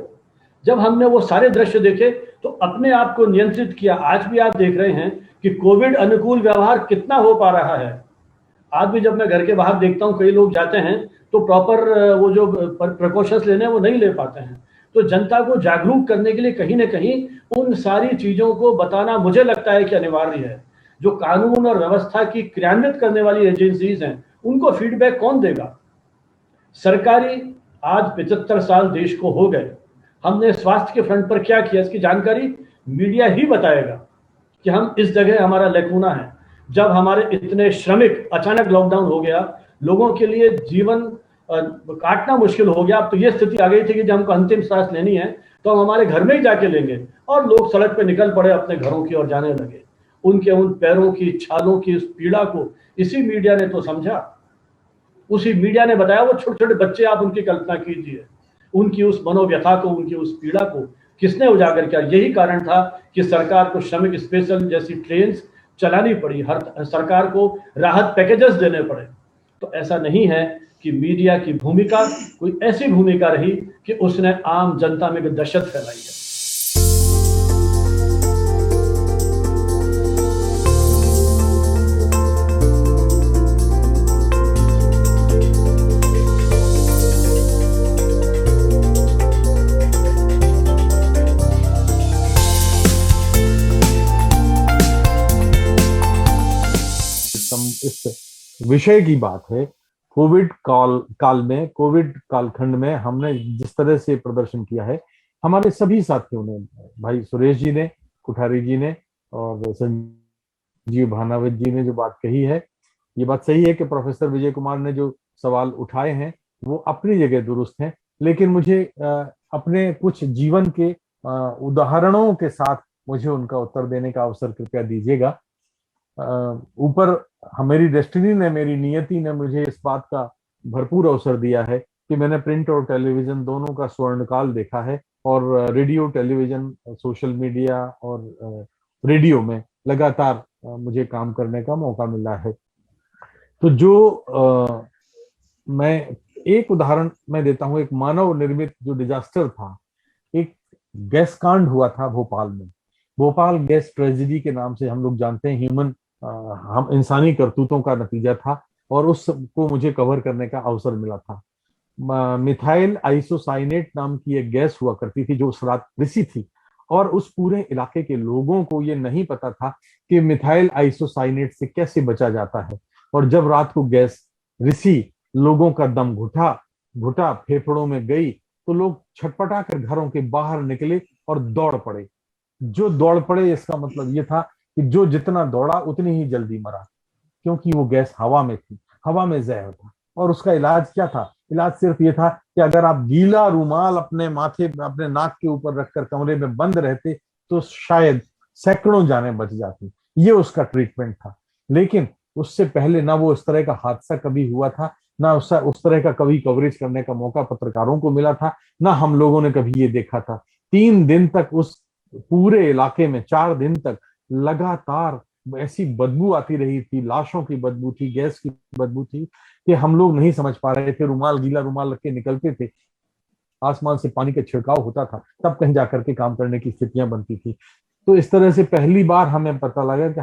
जब हमने वो सारे दृश्य देखे तो अपने आप को नियंत्रित किया। आज भी आप देख रहे हैं कि कोविड अनुकूल व्यवहार कितना हो पा रहा है। आज भी जब मैं घर के बाहर देखता हूं, कई लोग जाते हैं तो प्रॉपर वो जो प्रिकॉशंस लेने हैं वो नहीं ले पाते हैं। तो जनता को जागरूक करने के लिए कहीं ना कहीं उन सारी चीजों को बताना मुझे लगता है कि अनिवार्य है। जो कानून और व्यवस्था की क्रियान्वित करने वाली एजेंसीज हैं उनको फीडबैक कौन देगा? सरकारी आज 75 साल देश को हो गए, हमने स्वास्थ्य के फ्रंट पर क्या किया इसकी जानकारी मीडिया ही बताएगा कि हम इस जगह हमारा लैकूना है। जब हमारे इतने श्रमिक, अचानक लॉकडाउन हो गया, लोगों के लिए जीवन काटना मुश्किल हो गया। अब तो ये स्थिति आ गई थी कि जब हमको अंतिम सांस लेनी है तो हम हमारे घर में ही जाके लेंगे, और लोग सड़क पे निकल पड़े, अपने घरों की ओर जाने लगे। उनके उन पैरों की छालों की उस पीड़ा को इसी मीडिया ने तो समझा, उसी मीडिया ने बताया। वो छोटे छोटे बच्चे, आप उनकी कल्पना कीजिए, उनकी उस मनोव्यथा को, उनकी उस पीड़ा को किसने उजागर किया? यही कारण था कि सरकार को श्रमिक स्पेशल जैसी ट्रेन चलानी पड़ी, हर सरकार को राहत पैकेजेस देने पड़े। तो ऐसा नहीं है कि मीडिया की भूमिका कोई ऐसी भूमिका रही कि उसने आम जनता में दहशत फैलाई है। इस विषय की बात है। कोविड काल में, कोविड कालखंड में हमने जिस तरह से प्रदर्शन किया है, हमारे सभी साथियों ने, भाई सुरेश जी ने, कुठारी जी ने और संजीव भानावत जी ने जो बात कही है, ये बात सही है कि प्रोफेसर विजय कुमार ने जो सवाल उठाए हैं वो अपनी जगह दुरुस्त हैं। लेकिन मुझे अपने कुछ जीवन के उदाहरणों के साथ मुझे उनका उत्तर देने का अवसर कृपया दीजिएगा। ऊपर मेरी डेस्टिनी ने, मेरी नियति ने मुझे इस बात का भरपूर अवसर दिया है कि मैंने प्रिंट और टेलीविजन दोनों का स्वर्णकाल देखा है और रेडियो, टेलीविजन, सोशल मीडिया और रेडियो में लगातार मुझे काम करने का मौका मिला है। तो जो मैं एक उदाहरण मैं देता हूँ, एक मानव निर्मित जो डिजास्टर था, एक गैस कांड हुआ था भोपाल में। भोपाल गैस ट्रेजेडी के नाम से हम लोग जानते हैं, हम इंसानी करतूतों का नतीजा था और उसको मुझे कवर करने का अवसर मिला था। मिथाइल आइसोसाइनेट नाम की एक गैस हुआ करती थी जो उस रात रिसी थी, और उस पूरे इलाके के लोगों को ये नहीं पता था कि मिथाइल आइसोसाइनेट से कैसे बचा जाता है। और जब रात को गैस रिसी, लोगों का दम घुटा फेफड़ों में गई, तो लोग छटपटा कर घरों के बाहर निकले और दौड़ पड़े। जो दौड़ पड़े इसका मतलब ये था कि जो जितना दौड़ा उतनी ही जल्दी मरा, क्योंकि वो गैस हवा में थी, हवा में जहर था। और उसका इलाज क्या था? इलाज सिर्फ ये था कि अगर आप गीला रूमाल अपने माथे, अपने नाक के ऊपर रखकर कमरे में बंद रहते तो शायद सैकड़ों जानें बच जाती। ये उसका ट्रीटमेंट था। लेकिन उससे पहले ना वो इस तरह का हादसा कभी हुआ था, ना उस तरह का कभी कवरेज करने का मौका पत्रकारों को मिला था, ना हम लोगों ने कभी ये देखा था। 3 दिन तक उस पूरे इलाके में, 4 दिन तक लगातार ऐसी बदबू आती रही थी, लाशों की बदबू थी, गैस की बदबू थी, कि हम लोग नहीं समझ पा रहे थे। गीला रूमाल रख के निकलते थे, आसमान से पानी का छिड़काव होता था, तब कहीं जाकर के काम करने की स्थितियां बनती थी। तो इस तरह से पहली बार हमें पता लगा कि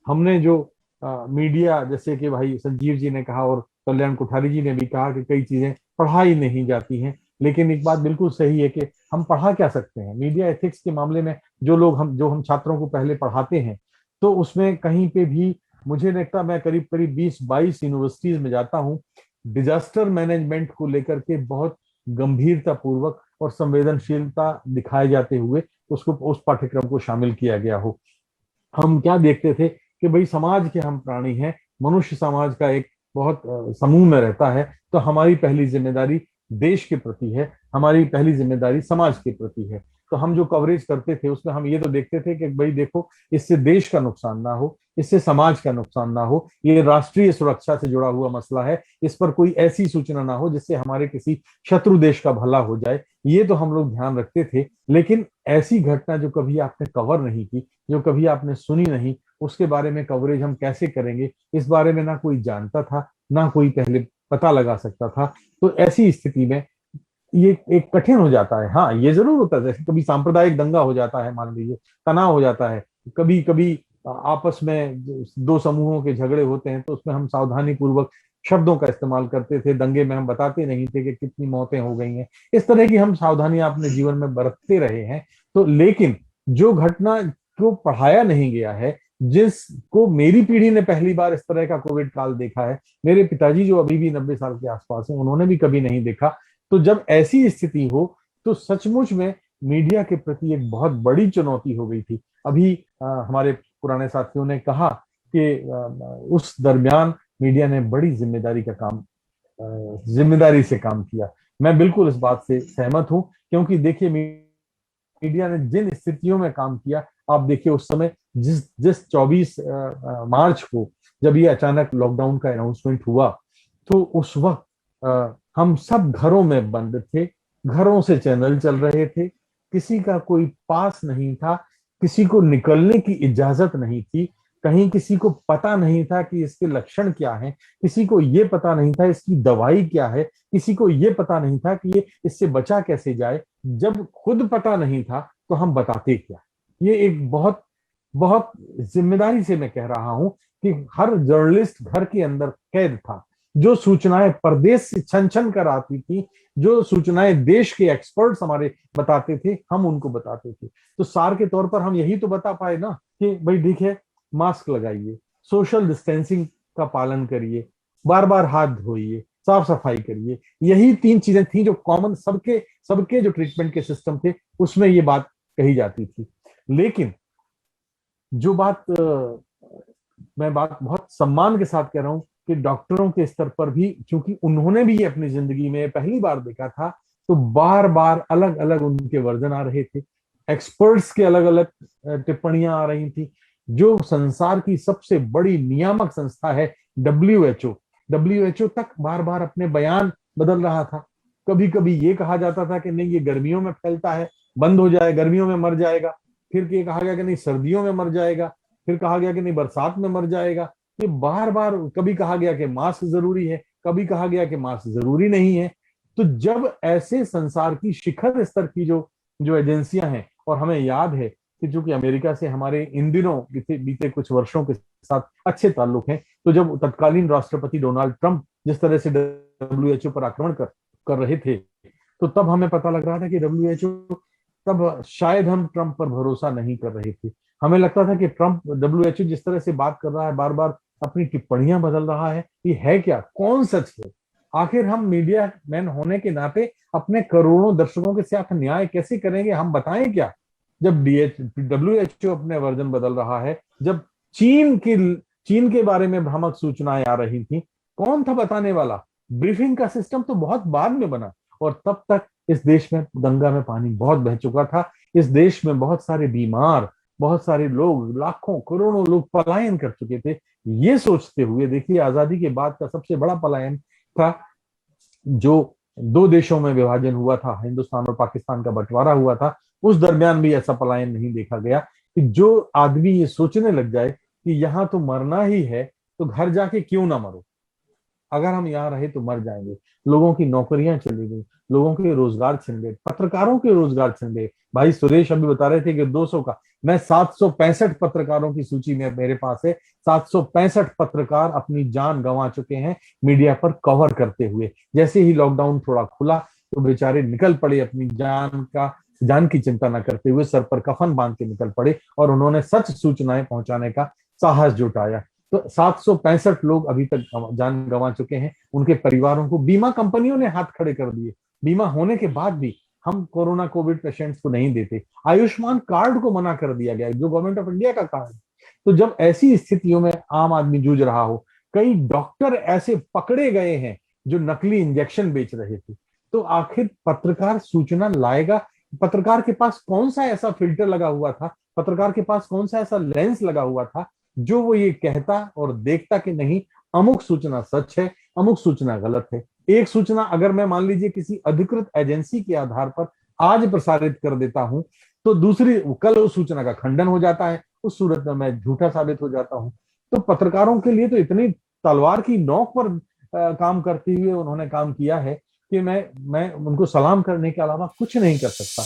हमने जो मीडिया, जैसे कि भाई संजीव जी ने कहा और कल्याण कोठारी जी ने भी कहा कि कई चीजें पढ़ाई नहीं जाती हैं, लेकिन एक बात बिल्कुल सही है कि हम पढ़ा क्या सकते हैं। मीडिया एथिक्स के मामले में जो हम छात्रों को पहले पढ़ाते हैं, तो उसमें कहीं पे भी मुझे लगता है, मैं करीब 20-22 यूनिवर्सिटीज में जाता हूँ, डिजास्टर मैनेजमेंट को लेकर के बहुत गंभीरता पूर्वक और संवेदनशीलता दिखाए जाते हुए उस पाठ्यक्रम को शामिल किया गया हो। हम क्या देखते थे कि भाई समाज के हम प्राणी हैं, मनुष्य समाज का एक बहुत समूह में रहता है, तो हमारी पहली जिम्मेदारी देश के प्रति है, हमारी पहली जिम्मेदारी समाज के प्रति है। तो हम जो कवरेज करते थे उसमें हम ये तो देखते थे कि भाई देखो, इससे देश का नुकसान ना हो, इससे समाज का नुकसान ना हो, ये राष्ट्रीय सुरक्षा से जुड़ा हुआ मसला है, इस पर कोई ऐसी सूचना ना हो जिससे हमारे किसी शत्रु देश का भला हो जाए। ये तो हम लोग ध्यान रखते थे। लेकिन ऐसी घटना जो कभी आपने कवर नहीं की, जो कभी आपने सुनी नहीं, उसके बारे में कवरेज हम कैसे करेंगे, इस बारे में ना कोई जानता था, ना कोई पहले पता लगा सकता था। तो ऐसी स्थिति में ये एक कठिन हो जाता है। हाँ, ये जरूर होता है, जैसे कभी सांप्रदायिक दंगा हो जाता है, मान लीजिए तनाव हो जाता है, कभी कभी आपस में 2 समूहों के झगड़े होते हैं, तो उसमें हम सावधानी पूर्वक शब्दों का इस्तेमाल करते थे। दंगे में हम बताते नहीं थे कि कितनी मौतें हो गई हैं। इस तरह की हम सावधानियां अपने जीवन में बरतते रहे हैं। तो लेकिन जो घटना को पढ़ाया नहीं गया है, जिसको मेरी पीढ़ी ने पहली बार इस तरह का कोविड काल देखा है, मेरे पिताजी जो अभी भी 90 साल के आसपास हैं, उन्होंने भी कभी नहीं देखा। तो जब ऐसी स्थिति हो तो सचमुच में मीडिया के प्रति एक बहुत बड़ी चुनौती हो गई थी। अभी हमारे पुराने साथियों ने कहा कि उस दरमियान मीडिया ने बड़ी जिम्मेदारी से काम किया। मैं बिल्कुल इस बात से सहमत हूं, क्योंकि देखिए मीडिया ने जिन स्थितियों में काम किया, आप देखिए उस समय जिस 24 मार्च को जब ये अचानक लॉकडाउन का अनाउंसमेंट हुआ, तो उस वक्त हम सब घरों में बंद थे, घरों से चैनल चल रहे थे, किसी का कोई पास नहीं था, किसी को निकलने की इजाजत नहीं थी, कहीं किसी को पता नहीं था कि इसके लक्षण क्या हैं, किसी को ये पता नहीं था इसकी दवाई क्या है, किसी को ये पता नहीं था कि ये इससे बचा कैसे जाए। जब खुद पता नहीं था तो हम बताते क्या। ये एक बहुत बहुत जिम्मेदारी से मैं कह रहा हूं कि हर जर्नलिस्ट घर के अंदर कैद था। जो सूचनाएं परदेश से छन छन कर आती थी, जो सूचनाएं देश के एक्सपर्ट्स हमारे बताते थे, हम उनको बताते थे। तो सार के तौर पर हम यही तो बता पाए ना कि भाई देखिए, मास्क लगाइए, सोशल डिस्टेंसिंग का पालन करिए, बार बार हाथ धोइए, साफ सफाई करिए। यही 3 चीजें थी जो कॉमन सबके जो ट्रीटमेंट के सिस्टम थे उसमें ये बात कही जाती थी। लेकिन जो मैं बात बहुत सम्मान के साथ कह रहा हूं कि डॉक्टरों के स्तर पर भी, क्योंकि उन्होंने भी अपनी जिंदगी में पहली बार देखा था, तो बार बार अलग अलग उनके वर्जन आ रहे थे, एक्सपर्ट्स के अलग अलग टिप्पणियां आ रही थी। जो संसार की सबसे बड़ी नियामक संस्था है WHO तक बार बार अपने बयान बदल रहा था। कभी कभी ये कहा जाता था कि नहीं ये गर्मियों में फैलता है, बंद हो जाए, गर्मियों में मर जाएगा। फिर ये कहा गया कि नहीं सर्दियों में मर जाएगा। फिर कहा गया कि नहीं बरसात में मर जाएगा। ये बार बार कभी कहा गया कि मास्क जरूरी है, कभी कहा गया कि मास्क जरूरी नहीं है। तो जब ऐसे संसार की शिखर स्तर की जो जो एजेंसियां हैं, और हमें याद है कि चूंकि अमेरिका से हमारे इन दिनों बीते कुछ वर्षों के साथ अच्छे ताल्लुक हैं, तो जब तत्कालीन राष्ट्रपति डोनाल्ड ट्रंप जिस तरह से WHO पर आक्रमण कर रहे थे, तो तब हमें पता लग रहा था कि WHO, तब शायद हम ट्रंप पर भरोसा नहीं कर रहे थे। हमें लगता था कि ट्रंप WHO जिस तरह से बात कर रहा है, बार बार अपनी टिप्पणियां बदल रहा है, ये है क्या, कौन सच है? आखिर हम मीडिया मैन होने के नाते अपने करोड़ों दर्शकों के साथ न्याय कैसे करेंगे, हम बताएं क्या? जब WHO अपने वर्जन बदल रहा है, जब चीन के बारे में भ्रामक सूचनाएं आ रही थी, कौन था बताने वाला? ब्रीफिंग का सिस्टम तो बहुत बाद में बना, और तब तक इस देश में गंगा में पानी बहुत बह चुका था। इस देश में बहुत सारे बीमार, बहुत सारे लोग, लाखों करोड़ों लोग पलायन कर चुके थे। ये सोचते हुए देखिए, आजादी के बाद का सबसे बड़ा पलायन था जो 2 देशों में विभाजन हुआ था, हिंदुस्तान और पाकिस्तान का बंटवारा हुआ था। उस दरमियान भी ऐसा पलायन नहीं देखा गया कि जो आदमी ये सोचने लग जाए कि यहाँ तो मरना ही है, तो घर जाके क्यों ना मरो, अगर हम यहाँ रहे तो मर जाएंगे। लोगों की नौकरियां चली गई, लोगों के रोजगार छिन गए, पत्रकारों के रोजगार छिन गए। भाई सुरेश अभी बता रहे थे कि 200 का, मैं 765 पत्रकारों की सूची में मेरे पास है। 765 पत्रकार अपनी जान गंवा चुके हैं मीडिया पर कवर करते हुए। जैसे ही लॉकडाउन थोड़ा खुला तो बेचारे निकल पड़े, अपनी जान की चिंता न करते हुए सर पर कफन बांध के निकल पड़े, और उन्होंने सच सूचनाएं पहुंचाने का साहस जुटाया। तो 765 लोग अभी तक जान गंवा चुके हैं। उनके परिवारों को बीमा कंपनियों ने हाथ खड़े कर दिए। बीमा होने के बाद भी हम कोरोना कोविड पेशेंट्स को नहीं देते। आयुष्मान कार्ड को मना कर दिया गया, जो गवर्नमेंट ऑफ इंडिया का कार्ड। तो जब ऐसी स्थितियों में आम आदमी जूझ रहा हो, कई डॉक्टर ऐसे पकड़े गए हैं जो नकली इंजेक्शन बेच रहे थे, तो आखिर पत्रकार सूचना लाएगा? पत्रकार के पास कौन सा ऐसा फिल्टर लगा हुआ था, पत्रकार के पास कौन सा ऐसा लेंस लगा हुआ था जो वो ये कहता और देखता कि नहीं अमुक सूचना सच है, अमुक सूचना गलत है। एक सूचना अगर मैं मान लीजिए किसी अधिकृत एजेंसी के आधार पर आज प्रसारित कर देता हूं, तो दूसरी कल उस सूचना का खंडन हो जाता है, उस सूरत में मैं झूठा साबित हो जाता हूं। तो पत्रकारों के लिए तो इतनी तलवार की नोक पर काम करते हुए उन्होंने काम किया है कि मैं उनको सलाम करने के अलावा कुछ नहीं कर सकता।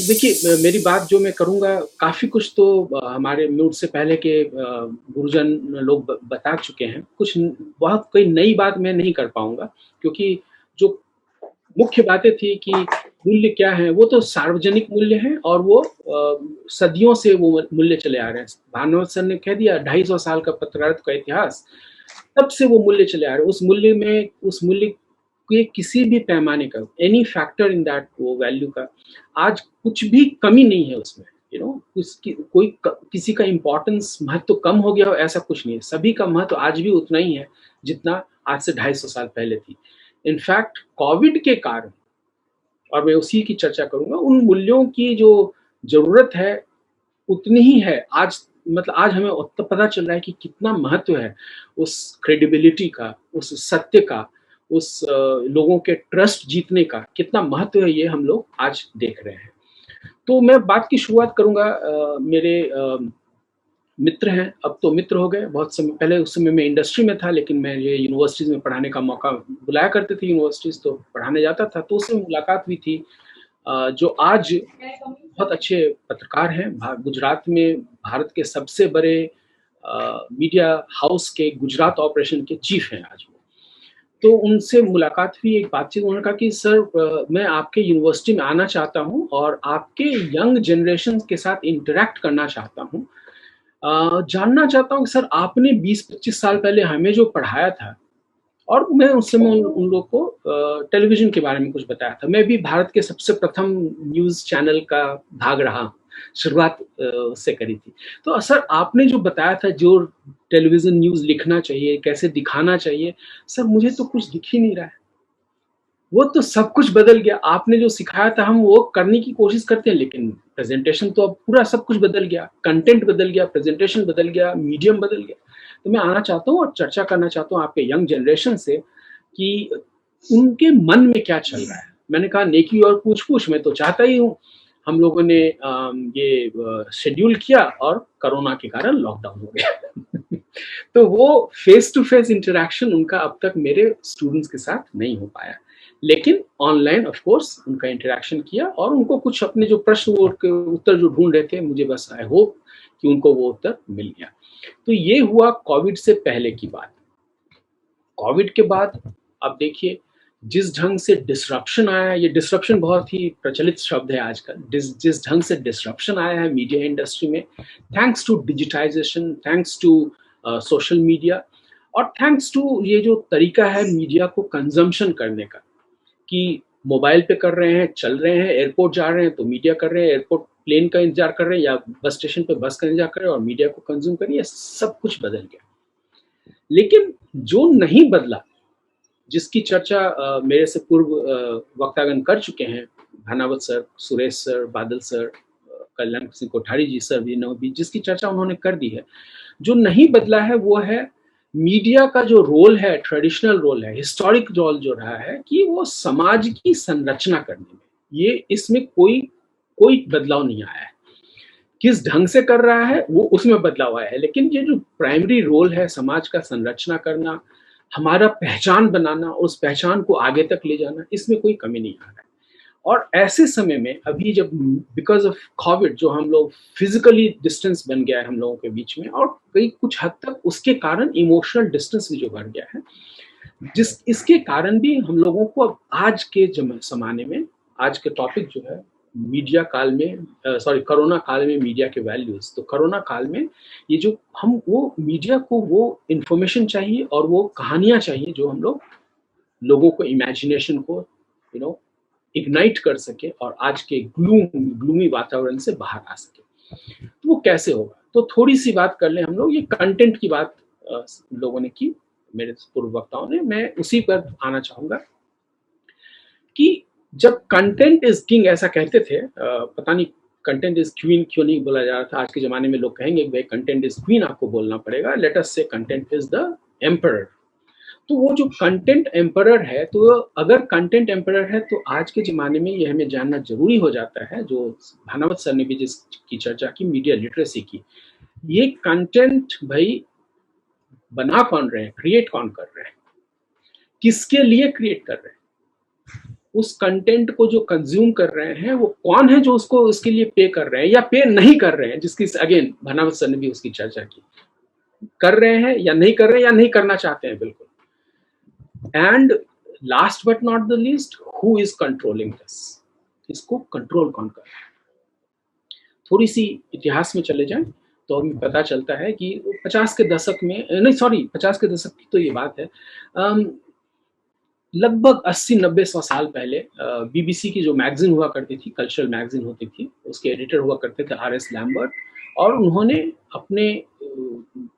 देखिए, मेरी बात जो मैं करूँगा, काफ़ी कुछ तो हमारे म्यूट से पहले के गुरुजन लोग बता चुके हैं। कुछ बहुत कोई नई बात मैं नहीं कर पाऊँगा, क्योंकि जो मुख्य बातें थी कि मूल्य क्या है, वो तो सार्वजनिक मूल्य है और वो सदियों से वो मूल्य चले आ रहे हैं। भानुवत सर ने कह दिया 250 साल का पत्रकारिता का इतिहास, तब से वो मूल्य चले आ रहे हैं। उस मूल्य के किसी भी पैमाने का, एनी फैक्टर इन दैट, वो वैल्यू का आज कुछ भी कमी नहीं है उसमें। किसी का इम्पोर्टेंस, महत्व कम हो गया हो, ऐसा कुछ नहीं है। सभी का महत्व आज भी उतना ही है जितना आज से 250 साल पहले थी। इनफैक्ट कोविड के कारण, और मैं उसी की चर्चा करूंगा, उन मूल्यों की जो जरूरत है उतनी ही है आज। मतलब आज हमें पता चल रहा है कि कितना महत्व है उस क्रेडिबिलिटी का, उस सत्य का, उस लोगों के ट्रस्ट जीतने का कितना महत्व है, ये हम लोग आज देख रहे हैं। तो मैं बात की शुरुआत करूंगा। मेरे मित्र हैं, अब तो मित्र हो गए, बहुत समय पहले उस समय मैं इंडस्ट्री में था, लेकिन मैं ये यूनिवर्सिटीज में पढ़ाने का मौका बुलाया करते थे यूनिवर्सिटीज, तो पढ़ाने जाता था, तो उससे मुलाकात हुई थी। जो आज बहुत अच्छे पत्रकार हैं, गुजरात में भारत के सबसे बड़े मीडिया हाउस के गुजरात ऑपरेशन के चीफ हैं आज वो। तो उनसे मुलाकात हुई, एक बातचीत, उन्होंने कहा कि सर मैं आपके यूनिवर्सिटी में आना चाहता हूं और आपके यंग जनरेशन के साथ इंटरेक्ट करना चाहता हूं, जानना चाहता हूं कि सर आपने 20-25 साल पहले हमें जो पढ़ाया था, और मैं उस समय उन लोग को टेलीविजन के बारे में कुछ बताया था। मैं भी भारत के सबसे प्रथम न्यूज़ चैनल का भाग रहा, शुरुआत उससे करी थी। तो सर आपने जो बताया था, जो टेलीविजन न्यूज़ लिखना चाहिए, कैसे दिखाना चाहिए, सर मुझे तो कुछ दिख ही नहीं रहा है। वो तो सब कुछ बदल गया। आपने जो सिखाया था हम वो करने की कोशिश करते हैं, लेकिन प्रेजेंटेशन तो अब पूरा सब कुछ बदल गया, कंटेंट बदल गया, प्रेजेंटेशन बदल गया, मीडियम बदल गया। तो मैं आना चाहता हूँ और चर्चा करना चाहता हूँ आपके यंग जनरेशन से कि उनके मन में क्या चल रहा है। मैंने कहा नेकी और पूछ मैं तो चाहता ही हूँ। हम लोगों ने ये शेड्यूल किया और कोरोना के कारण लॉकडाउन हो गया तो वो फेस टू फेस इंटरेक्शन उनका अब तक मेरे स्टूडेंट्स के साथ नहीं हो पाया, लेकिन ऑनलाइन ऑफ कोर्स उनका इंटरेक्शन किया और उनको कुछ अपने जो प्रश्न उत्तर जो ढूंढ रहे थे, मुझे बस आई होप कि उनको वो उत्तर मिल गया। तो ये हुआ कोविड से पहले की बात। कोविड के बाद अब देखिए जिस ढंग से डिसरप्शन आया है, ये डिसरप्शन बहुत ही प्रचलित शब्द है आजकल, जिस ढंग से डिसरप्शन आया है मीडिया इंडस्ट्री में, thanks to digitization, thanks to social media, और थैंक्स टू ये जो तरीका है मीडिया को कंजम्पशन करने का, कि मोबाइल पे कर रहे हैं, चल रहे हैं, एयरपोर्ट जा रहे हैं तो मीडिया कर रहे हैं, एयरपोर्ट प्लेन का इंतजार कर रहे हैं या बस स्टेशन पे बस का इंतजार कर रहे हैं और मीडिया को कंज्यूम करिए, सब कुछ बदल गया। लेकिन जो नहीं बदला, जिसकी चर्चा मेरे से पूर्व वक्तागण कर चुके हैं, भानावत सर, सुरेश सर, बादल सर, कल्याण सिंह कोठारी जी सर भी, जिसकी चर्चा उन्होंने कर दी है, जो नहीं बदला है वो है मीडिया का जो रोल है, ट्रेडिशनल रोल है, हिस्टोरिक रोल जो रहा है कि वो समाज की संरचना करने में, ये इसमें कोई बदलाव नहीं आया है। किस ढंग से कर रहा है वो उसमें बदलाव आया है, लेकिन ये जो प्राइमरी रोल है समाज का संरचना करना, हमारा पहचान बनाना, उस पहचान को आगे तक ले जाना, इसमें कोई कमी नहीं आ रहा है। और ऐसे समय में अभी जब बिकॉज ऑफ कोविड जो हम लोग फिजिकली डिस्टेंस बन गया है हम लोगों के बीच में, और कुछ हद तक उसके कारण इमोशनल डिस्टेंस भी जो बढ़ गया है, इसके कारण भी हम लोगों को अब आज के जमाने में, आज के टॉपिक जो है मीडिया काल में, कोरोना काल में मीडिया के वैल्यूज, तो कोरोना काल में ये जो हम वो मीडिया को वो इंफॉर्मेशन चाहिए और वो कहानियां चाहिए जो हम लोगों को इमेजिनेशन को इग्नाइट कर सके और आज के ग्लूमी वातावरण से बाहर आ सके। तो वो कैसे होगा, तो थोड़ी सी बात कर ले हम लोग। ये कंटेंट की बात लोगों ने की, मेरे पूर्व वक्ताओं ने, मैं उसी पर आना चाहूंगा कि जब कंटेंट इज किंग ऐसा कहते थे, पता नहीं कंटेंट इज क्वीन क्यों नहीं बोला जा रहा था। आज के जमाने में लोग कहेंगे भाई कंटेंट इज क्वीन आपको बोलना पड़ेगा, लेट अस से कंटेंट इज द एम्परर। तो वो जो कंटेंट एम्परर है, तो अगर कंटेंट एम्परर है तो आज के ज़माने में ये हमें जानना जरूरी हो जाता है, जो भानावत सर ने भी जिसकी चर्चा की, मीडिया लिटरेसी की, ये कंटेंट भाई बना कौन रहे हैं, क्रिएट कौन कर रहे हैं, किसके लिए क्रिएट कर रहे हैं, उस कंटेंट को जो कंज्यूम कर रहे हैं वो कौन है जो उसको उसके लिए पे कर रहे हैं या पे नहीं कर रहे हैं, जिसकी अगेन भानावत सर ने भी उसकी चर्चा की, कर रहे हैं या नहीं कर रहे हैं या नहीं करना चाहते हैं बिल्कुल। And last but not the least, who is controlling this? इसको कंट्रोल कौन कर रहा है? थोड़ी सी इतिहास में चले जाएं तो हमें पता चलता है कि 50 के दशक में, नहीं सॉरी 50 के दशक की तो ये बात है, लगभग 80-90 साल पहले बीबीसी की जो मैगजीन हुआ करती थी, कल्चरल मैगजीन होती थी, उसके एडिटर हुआ करते थे आर एस लैम्बर्ट, और उन्होंने अपने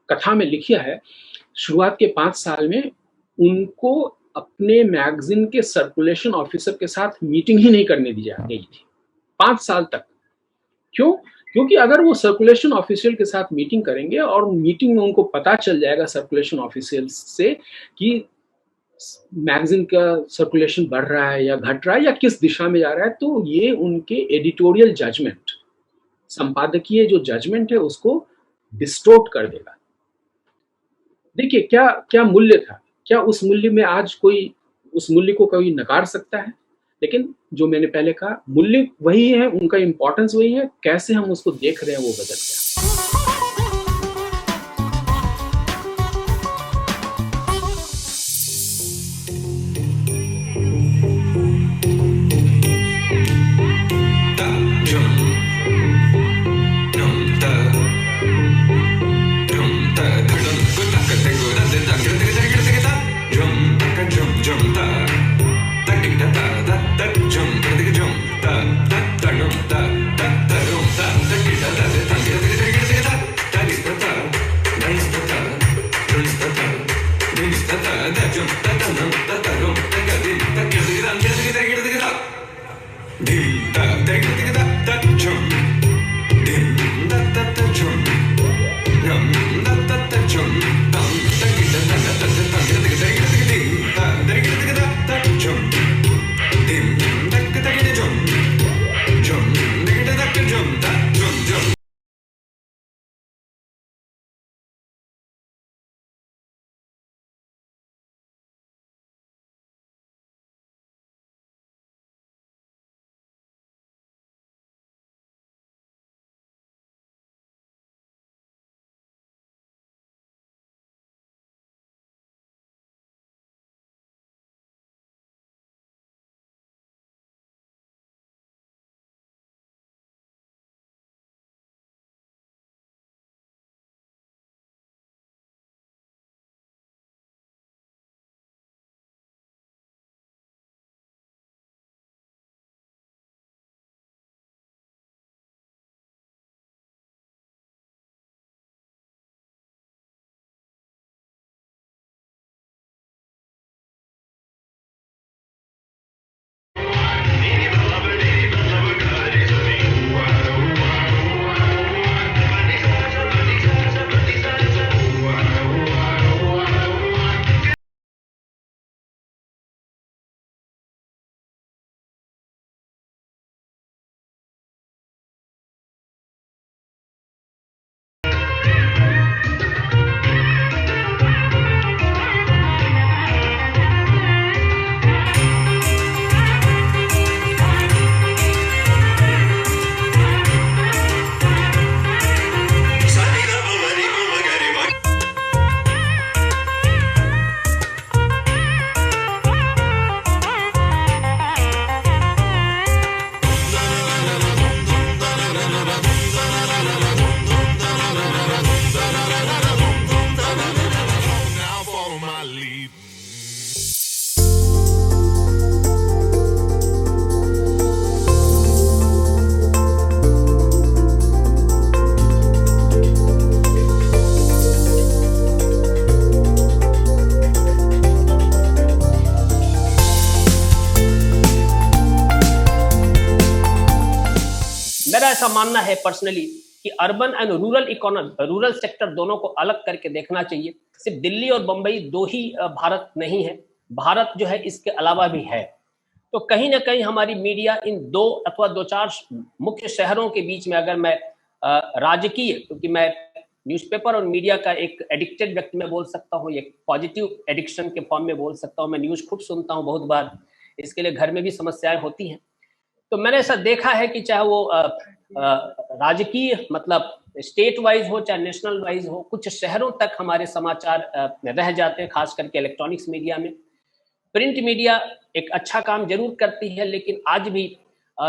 कथा में लिखा है शुरुआत के 5 साल में उनको अपने मैगजीन के सर्कुलेशन ऑफिसर के साथ मीटिंग ही नहीं करने दी गई थी 5 साल तक। क्यों? क्योंकि अगर वो सर्कुलेशन ऑफिशियल के साथ मीटिंग करेंगे और मीटिंग में उनको पता चल जाएगा सर्कुलेशन ऑफिशियल से कि मैगजीन का सर्कुलेशन बढ़ रहा है या घट रहा है या किस दिशा में जा रहा है, तो ये उनके एडिटोरियल जजमेंट, संपादकीय जो जजमेंट है उसको डिस्टोर्ट कर देगा। देखिए क्या क्या मूल्य था, क्या उस मूल्य में आज कोई उस मूल्य को कोई नकार सकता है? लेकिन जो मैंने पहले कहा, मूल्य वही है, उनका इंपॉर्टेंस वही है, कैसे हम उसको देख रहे हैं वो बदल गया। मेरा ऐसा मानना है पर्सनली कि अर्बन एंड रूरल सेक्टर दोनों को अलग करके देखना चाहिए। सिर्फ दिल्ली और बंबई दो ही भारत नहीं है, भारत जो है इसके अलावा भी है। तो कहीं ना कहीं हमारी मीडिया इन 2 अथवा 2-4 मुख्य शहरों के बीच में, अगर मैं राजकीय, क्योंकि मैं न्यूज़पेपर और मीडिया का एक एडिक्टेड व्यक्ति में बोल सकता हूँ, एक पॉजिटिव एडिक्शन के फॉर्म में बोल सकता हूँ। मैं न्यूज़ खूब सुनता हूँ, बहुत बार इसके लिए घर में भी समस्याएं होती हैं। तो मैंने ऐसा देखा है कि चाहे वो राजकीय मतलब स्टेट वाइज हो चाहे नेशनल वाइज हो, कुछ शहरों तक हमारे समाचार रह जाते हैं, खास करके इलेक्ट्रॉनिक्स मीडिया में। प्रिंट मीडिया एक अच्छा काम जरूर करती है, लेकिन आज भी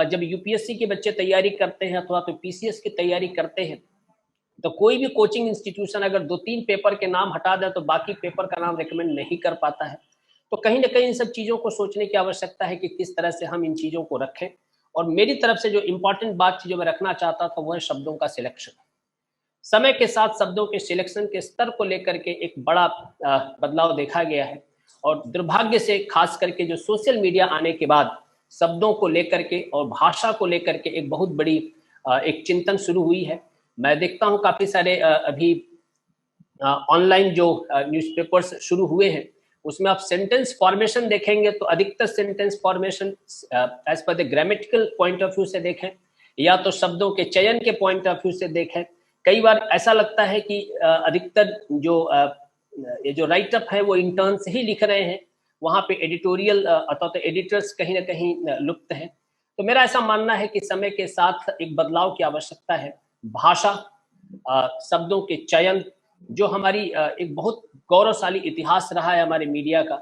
जब यूपीएससी के बच्चे तैयारी करते हैं अथवा तो पीसीएस की तैयारी करते हैं, तो कोई भी कोचिंग इंस्टीट्यूशन अगर 2-3 पेपर के नाम हटा दे तो बाकी पेपर का नाम रिकमेंड नहीं कर पाता है। तो कहीं ना कहीं इन सब चीज़ों को सोचने की आवश्यकता है कि किस तरह से हम इन चीज़ों को रखें। और मेरी तरफ से जो इम्पोर्टेंट बात जो मैं रखना चाहता था वो है शब्दों का सिलेक्शन। समय के साथ शब्दों के सिलेक्शन के स्तर को लेकर के एक बड़ा बदलाव देखा गया है, और दुर्भाग्य से खास करके जो सोशल मीडिया आने के बाद शब्दों को लेकर के और भाषा को लेकर के एक बहुत बड़ी एक चिंतन शुरू हुई है। मैं देखता हूं काफी सारे अभी ऑनलाइन जो न्यूज़पेपर्स शुरू हुए हैं उसमें आप सेंटेंस फॉर्मेशन देखेंगे तो अधिकतर sentence formation as per the grammatical point of view से देखें या तो शब्दों के चयन के पॉइंट ऑफ व्यू से देखें। कई बार ऐसा लगता है कि अधिकतर जो ये जो राइटअप है वो इंटर्न्स ही लिख रहे हैं, वहाँ पे एडिटोरियल अथवा तो एडिटर्स कहीं ना कहीं लुप्त हैं। तो मेरा ऐसा मानना है कि समय के साथ एक बदलाव की आवश्यकता है। भाषा, शब्दों के चयन, जो हमारी एक बहुत गौरवशाली इतिहास रहा है हमारे मीडिया का,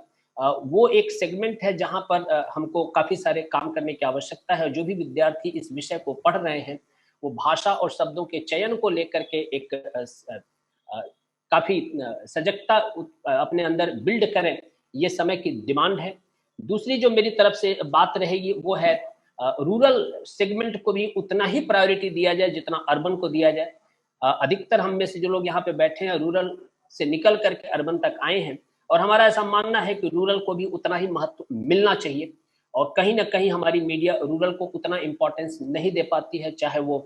वो एक सेगमेंट है जहाँ पर हमको काफ़ी सारे काम करने की आवश्यकता है। जो भी विद्यार्थी इस विषय को पढ़ रहे हैं वो भाषा और शब्दों के चयन को लेकर के एक काफ़ी सजगता अपने अंदर बिल्ड करें, ये समय की डिमांड है। दूसरी जो मेरी तरफ से बात रहेगी वो है रूरल सेगमेंट को भी उतना ही प्रायोरिटी दिया जाए जितना अर्बन को दिया जाए। अधिकतर हम में से जो लोग यहाँ पे बैठे हैं रूरल से निकल करके अर्बन तक आए हैं, और हमारा ऐसा मानना है कि रूरल को भी उतना ही महत्व मिलना चाहिए। और कहीं ना कहीं हमारी मीडिया रूरल को उतना इम्पोर्टेंस नहीं दे पाती है, चाहे वो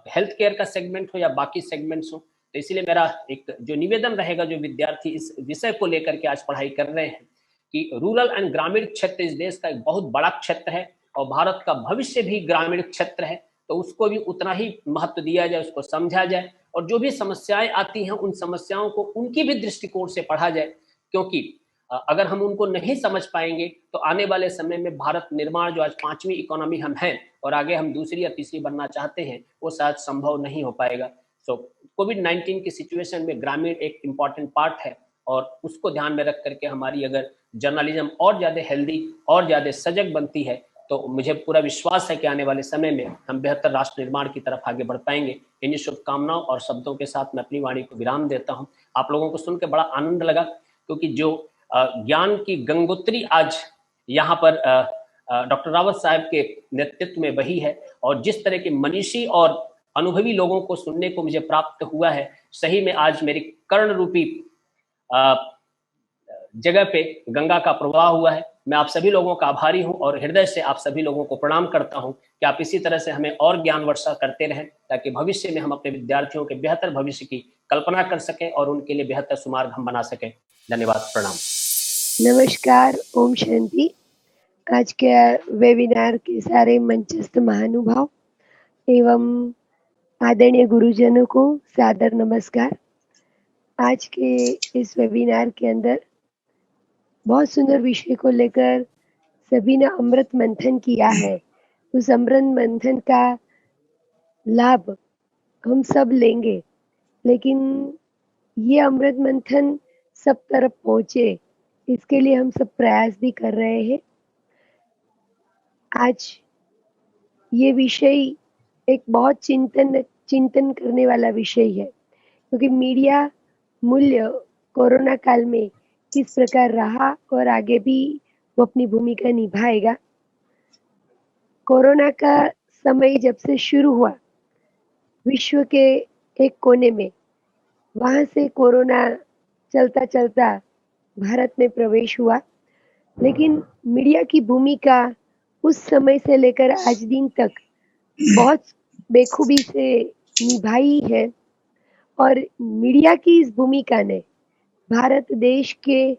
हेल्थ केयर का सेगमेंट हो या बाकी सेगमेंट्स हो। तो इसीलिए मेरा एक जो निवेदन रहेगा जो विद्यार्थी इस विषय को लेकर के आज पढ़ाई कर रहे हैं कि रूरल एंड ग्रामीण क्षेत्र इस देश का एक बहुत बड़ा क्षेत्र है और भारत का भविष्य भी ग्रामीण क्षेत्र है, तो उसको भी उतना ही महत्व दिया जाए, उसको समझा जाए और जो भी समस्याएं आती हैं उन समस्याओं को उनकी भी दृष्टिकोण से पढ़ा जाए। क्योंकि अगर हम उनको नहीं समझ पाएंगे तो आने वाले समय में भारत निर्माण जो आज 5वीं इकोनॉमी हम हैं और आगे हम दूसरी या तीसरी बनना चाहते हैं वो शायद संभव नहीं हो पाएगा। सो कोविड-19 की सिचुएशन में ग्रामीण एक इम्पॉर्टेंट पार्ट है और उसको ध्यान में रख करके हमारी अगर जर्नलिज्म और ज़्यादा हेल्दी और ज़्यादा सजग बनती है तो मुझे पूरा विश्वास है कि आने वाले समय में हम बेहतर राष्ट्र निर्माण की तरफ आगे बढ़ पाएंगे। इन्हीं शुभकामनाओं और शब्दों के साथ मैं अपनी वाणी को विराम देता हूं। आप लोगों को सुन के बड़ा आनंद लगा क्योंकि जो ज्ञान की गंगोत्री आज यहाँ पर डॉक्टर रावत साहब के नेतृत्व में बही है और जिस तरह के मनीषी और अनुभवी लोगों को सुनने को मुझे प्राप्त हुआ है, सही में आज मेरी कर्ण रूपी जगह पे गंगा का प्रवाह हुआ है। मैं आप सभी लोगों का आभारी हूं और हृदय से आप सभी लोगों को प्रणाम करता हूं कि आप इसी तरह से हमें और ज्ञान वर्षा करते रहें ताकि भविष्य में हम अपने विद्यार्थियों के बेहतर भविष्य की कल्पना कर सकें और उनके लिए बेहतर सुमार्ग हम बना सकें। धन्यवाद, प्रणाम। नमस्कार, ओम शांति। आज के वेबिनार के सारे मंचस्थ महानुभाव एवं आदरणीय गुरुजनों को सादर नमस्कार। आज के इस वेबिनार के अंदर बहुत सुंदर विषय को लेकर सभी ने अमृत मंथन किया है। उस अमृत मंथन का लाभ हम सब लेंगे, लेकिन ये अमृत मंथन सब तरफ पहुंचे इसके लिए हम सब प्रयास भी कर रहे हैं। आज ये विषय एक बहुत चिंतन करने वाला विषय है क्योंकि मीडिया मूल्य कोरोना काल में किस प्रकार रहा और आगे भी वो अपनी भूमिका निभाएगा। कोरोना का समय जब से शुरू हुआ विश्व के एक कोने में, वहां से कोरोना चलता चलता भारत में प्रवेश हुआ, लेकिन मीडिया की भूमिका उस समय से लेकर आज दिन तक बहुत बेखूबी से निभाई है और मीडिया की इस भूमिका ने भारत देश के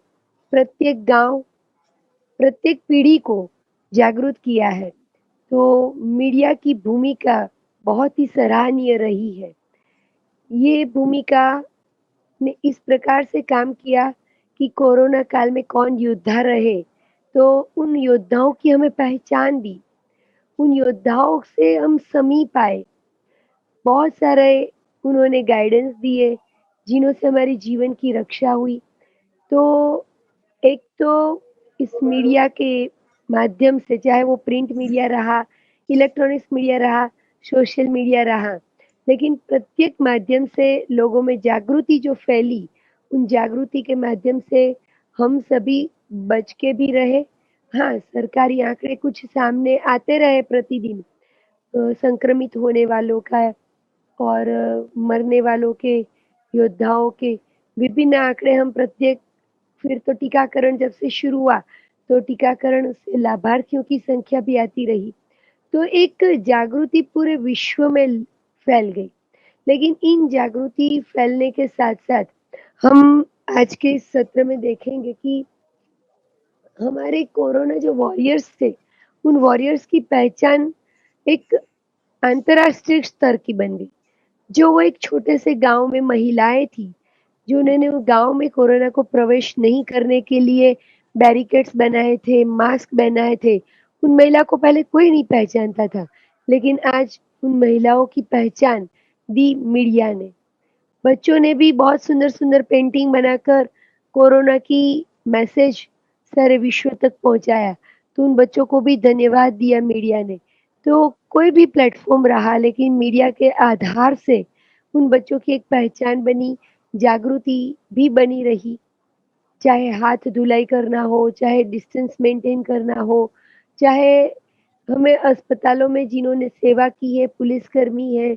प्रत्येक गांव, प्रत्येक पीढ़ी को जागरूक किया है। तो मीडिया की भूमिका बहुत ही सराहनीय रही है। ये भूमिका ने इस प्रकार से काम किया कि कोरोना काल में कौन योद्धा रहे तो उन योद्धाओं की हमें पहचान दी, उन योद्धाओं से हम समीप आए। बहुत सारे उन्होंने गाइडेंस दिए जिन्हों से हमारे जीवन की रक्षा हुई। तो एक तो इस मीडिया के माध्यम से, चाहे वो प्रिंट मीडिया रहा, इलेक्ट्रॉनिक्स मीडिया रहा, सोशल मीडिया रहा, लेकिन प्रत्येक माध्यम से लोगों में जागृति जो फैली, उन जागृति के माध्यम से हम सभी बच के भी रहे। हाँ, सरकारी आंकड़े कुछ सामने आते रहे प्रतिदिन संक्रमित होने वालों का और मरने वालों के, योद्धाओं के विभिन्न आंकड़े हम प्रत्येक, फिर तो टीकाकरण जब से शुरू हुआ तो टीकाकरण से लाभार्थियों की संख्या भी आती रही, तो एक जागृति पूरे विश्व में फैल गई। लेकिन इन जागृति फैलने के साथ साथ हम आज के इस सत्र में देखेंगे कि हमारे कोरोना जो वॉरियर्स थे, उन वॉरियर्स की पहचान एक अंतर्राष्ट्रीय स्तर की बन गई। जो वो एक छोटे से गांव में महिलाएं थी, जो उन्होंने वो गांव में कोरोना को प्रवेश नहीं करने के लिए बैरिकेड्स बनाए थे, मास्क बनाए थे, उन महिला को पहले कोई नहीं पहचानता था, लेकिन आज उन महिलाओं की पहचान दी मीडिया ने। बच्चों ने भी बहुत सुंदर सुंदर पेंटिंग बनाकर कोरोना की मैसेज सारे विश्व तक पहुंचाया, तो उन बच्चों को भी धन्यवाद दिया मीडिया ने। तो कोई भी प्लेटफॉर्म रहा, लेकिन मीडिया के आधार से उन बच्चों की एक पहचान बनी, जागृति भी बनी रही। चाहे हाथ धुलाई करना हो, चाहे डिस्टेंस मेंटेन करना हो, चाहे हमें अस्पतालों में जिन्होंने सेवा की है, पुलिसकर्मी है,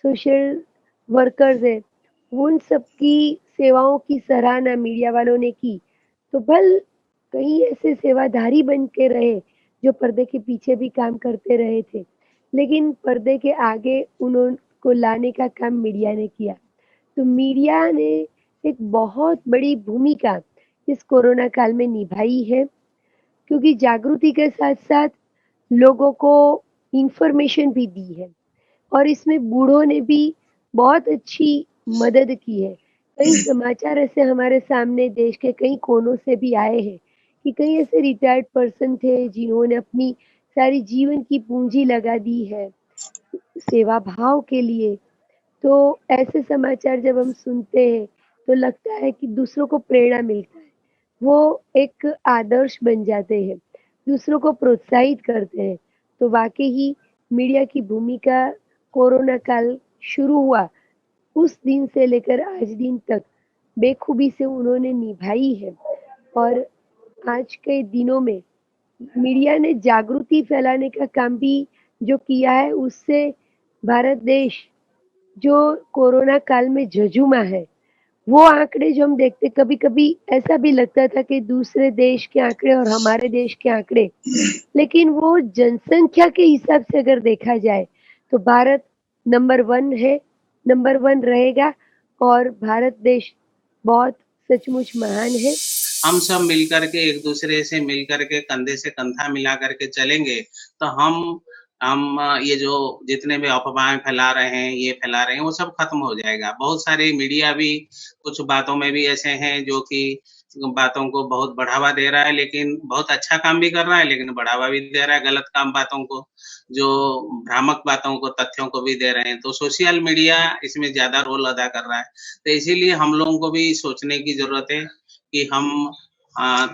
सोशल वर्कर्स है, उन सब की सेवाओं की सराहना मीडिया वालों ने की। तो भल कई ऐसे सेवाधारी बन के रहे जो पर्दे के पीछे भी काम करते रहे थे, लेकिन पर्दे के आगे उनको लाने का काम मीडिया ने किया। तो मीडिया ने एक बहुत बड़ी भूमिका इस कोरोना काल में निभाई है, क्योंकि जागृति के साथ साथ लोगों को इंफॉर्मेशन भी दी है, और इसमें बूढ़ों ने भी बहुत अच्छी मदद की है। कई समाचार ऐसे हमारे सामने देश के कई कोनों से भी आए हैं कि कई ऐसे रिटायर्ड पर्सन थे जिन्होंने अपनी सारी जीवन की पूंजी लगा दी है सेवा भाव के लिए। तो ऐसे समाचार जब हम सुनते हैं तो लगता है कि दूसरों को प्रेरणा मिलता है, वो एक आदर्श बन जाते हैं, दूसरों को प्रोत्साहित करते हैं। तो वाकई ही मीडिया की भूमिका कोरोना काल शुरू हुआ उस दिन से लेकर आज दिन तक बेखूबी से उन्होंने निभाई है, और आज के दिनों में मीडिया ने जागृति फैलाने का काम भी जो किया है, उससे भारत देश जो कोरोना काल में झझूमा है, वो आंकड़े जो हम देखते, कभी कभी ऐसा भी लगता था कि दूसरे देश के आंकड़े और हमारे देश के आंकड़े, लेकिन वो जनसंख्या के हिसाब से अगर देखा जाए तो भारत नंबर 1 है, नंबर 1 रहेगा, और भारत देश बहुत सचमुच महान है। हम सब मिलकर के, एक दूसरे से मिलकर के, कंधे से कंधा मिला करके चलेंगे तो हम ये जो जितने भी अफवाहें फैला रहे हैं, ये फैला रहे हैं, वो सब खत्म हो जाएगा। बहुत सारे मीडिया भी कुछ बातों में भी ऐसे हैं जो कि बातों को बहुत बढ़ावा दे रहा है, लेकिन बहुत अच्छा काम भी कर रहा है, लेकिन बढ़ावा भी दे रहा है गलत काम, बातों को, जो भ्रामक बातों को, तथ्यों को भी दे रहे हैं। तो सोशल मीडिया इसमें ज्यादा रोल अदा कर रहा है। तो इसीलिए हम लोगों को भी सोचने की जरूरत है कि हम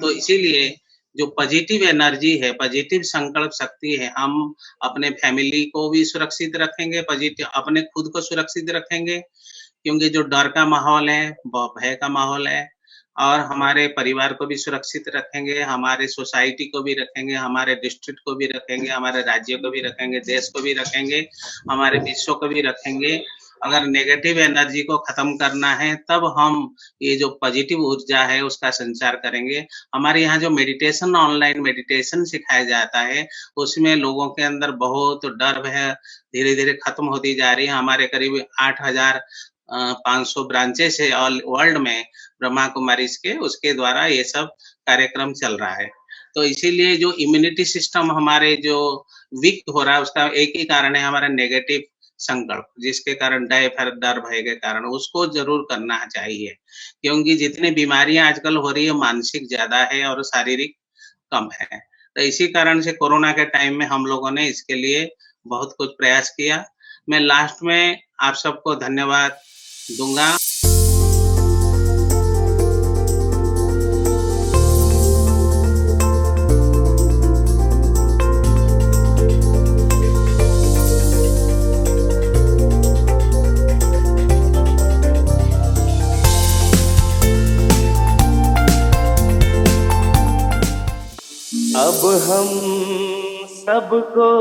तो इसीलिए जो पॉजिटिव एनर्जी है, पॉजिटिव संकल्प शक्ति है, हम अपने फैमिली को भी सुरक्षित रखेंगे, पॉजिटिव अपने खुद को सुरक्षित रखेंगे, क्योंकि जो डर का माहौल है, भय का माहौल है, और हमारे परिवार को भी सुरक्षित रखेंगे, हमारे सोसाइटी को भी रखेंगे, हमारे डिस्ट्रिक्ट को भी रखेंगे, हमारे राज्य को भी रखेंगे, देश को भी रखेंगे, हमारे विश्व को भी रखेंगे। अगर नेगेटिव एनर्जी को खत्म करना है, तब हम ये जो पॉजिटिव ऊर्जा है उसका संचार करेंगे। हमारे यहाँ जो मेडिटेशन, ऑनलाइन मेडिटेशन सिखाया जाता है, उसमें लोगों के अंदर बहुत डर है धीरे धीरे खत्म होती जा रही है। हमारे करीब 8,500 ब्रांचेस है ऑल वर्ल्ड में ब्रह्मा कुमारीज के, उसके द्वारा ये सब कार्यक्रम चल रहा है। तो इसीलिए जो इम्यूनिटी सिस्टम हमारे जो वीक हो रहा है, उसका एक ही कारण है हमारा नेगेटिव संकल्प, जिसके कारण डर भय के कारण उसको जरूर करना चाहिए, क्योंकि जितनी बीमारियां आजकल हो रही है, मानसिक ज्यादा है और शारीरिक कम है। तो इसी कारण से कोरोना के टाइम में हम लोगों ने इसके लिए बहुत कुछ प्रयास किया। मैं लास्ट में आप सबको धन्यवाद दूंगा। अब हम सबको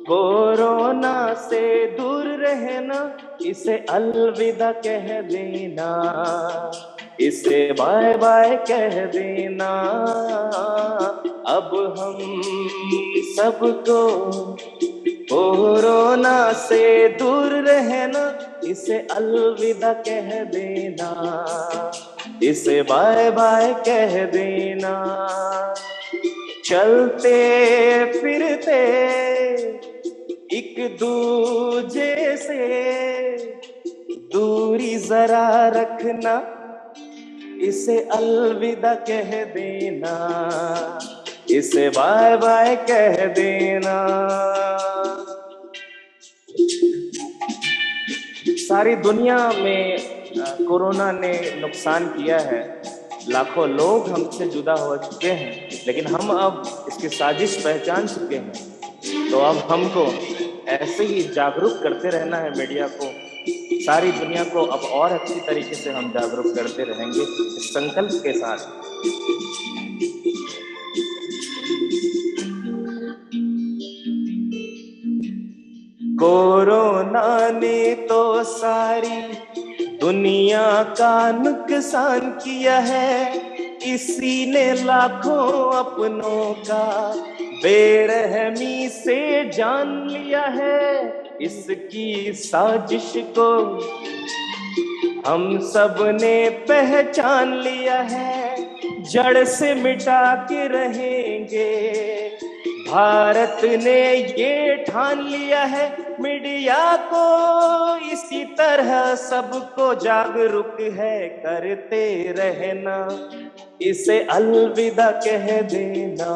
कोरोना से दूर रहना, इसे अलविदा कह देना, इसे बाय बाय कह देना। अब हम सबको कोरोना से दूर रहना, इसे अलविदा कह देना, इसे बाय बाय कह देना। चलते फिरते एक दूजे से दूरी जरा रखना, इसे अलविदा कह देना, इसे बाय बाय कह देना। सारी दुनिया में कोरोना ने नुकसान किया है, लाखों लोग हमसे जुदा हो चुके हैं, लेकिन हम अब इसकी साजिश पहचान चुके हैं। तो अब हमको ऐसे ही जागरूक करते रहना है मीडिया को, सारी दुनिया को अब और अच्छी तरीके से हम जागरूक करते रहेंगे इस संकल्प के साथ। कोरोना ने तो सारी दुनिया का नुकसान किया है, इसी ने लाखों अपनों का बेरहमी से जान लिया है। इसकी साजिश को हम सब ने पहचान लिया है, जड़ से मिटा के रहेंगे, भारत ने ये ठान लिया है। मीडिया को इसी तरह सबको जागरूक है करते रहना, इसे अलविदा कह देना,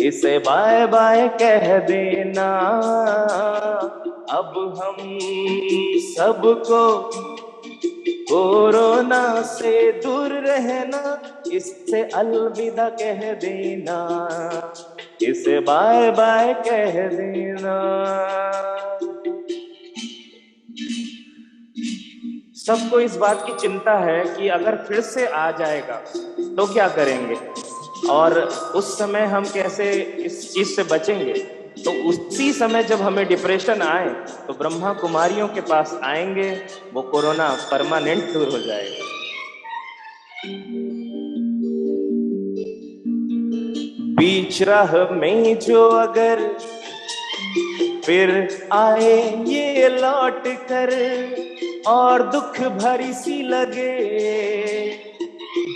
इसे बाय बाय कह देना। अब हम सबको कोरोना से दूर रहना, इससे अलविदा कह देना, इसे बाय बाय कह देना। सबको इस बात की चिंता है कि अगर फिर से आ जाएगा तो क्या करेंगे, और उस समय हम कैसे इस चीज से बचेंगे। तो उसी समय जब हमें डिप्रेशन आए तो ब्रह्मा कुमारियों के पास आएंगे, वो कोरोना परमानेंट दूर हो जाएगा। बीच राह में जो अगर फिर आए ये लौट कर और दुख भरी सी लगे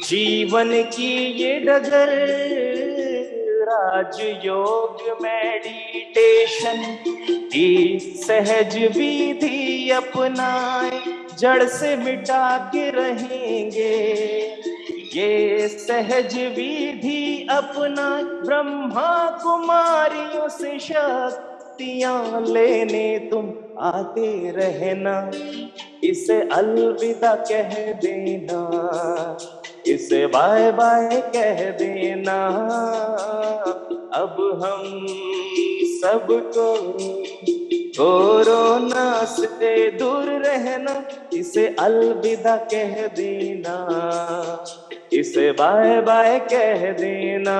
जीवन की ये डगर, राजयोग मेडिटेशन की सहज विधि अपनाए, जड़ से मिटा के रहेंगे ये सहज विधि अपनाए। ब्रह्मा कुमारियों से शक्तियां लेने तुम आते रहना, इसे अलविदा कह देना, इसे बाय बाय कह देना। अब हम सबको कोरोना से दूर रहना, इसे अलविदा कह देना, इसे बाय बाय कह देना।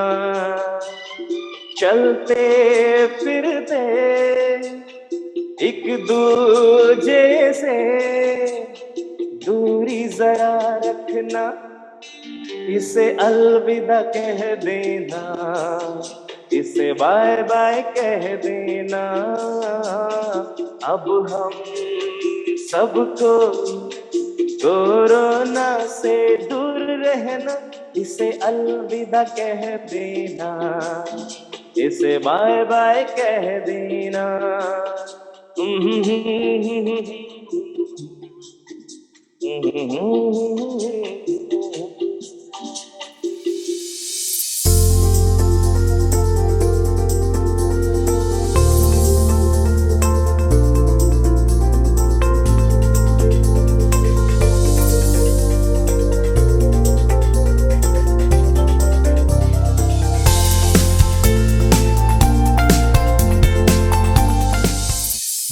चलते फिरते एक दूजे से दूरी जरा रखना, इसे अलविदा कह देना, इसे बाय बाय कह देना। अब हम सबको कोरोना से दूर रहना, इसे अलविदा कह देना, इसे बाय बाय कह देना।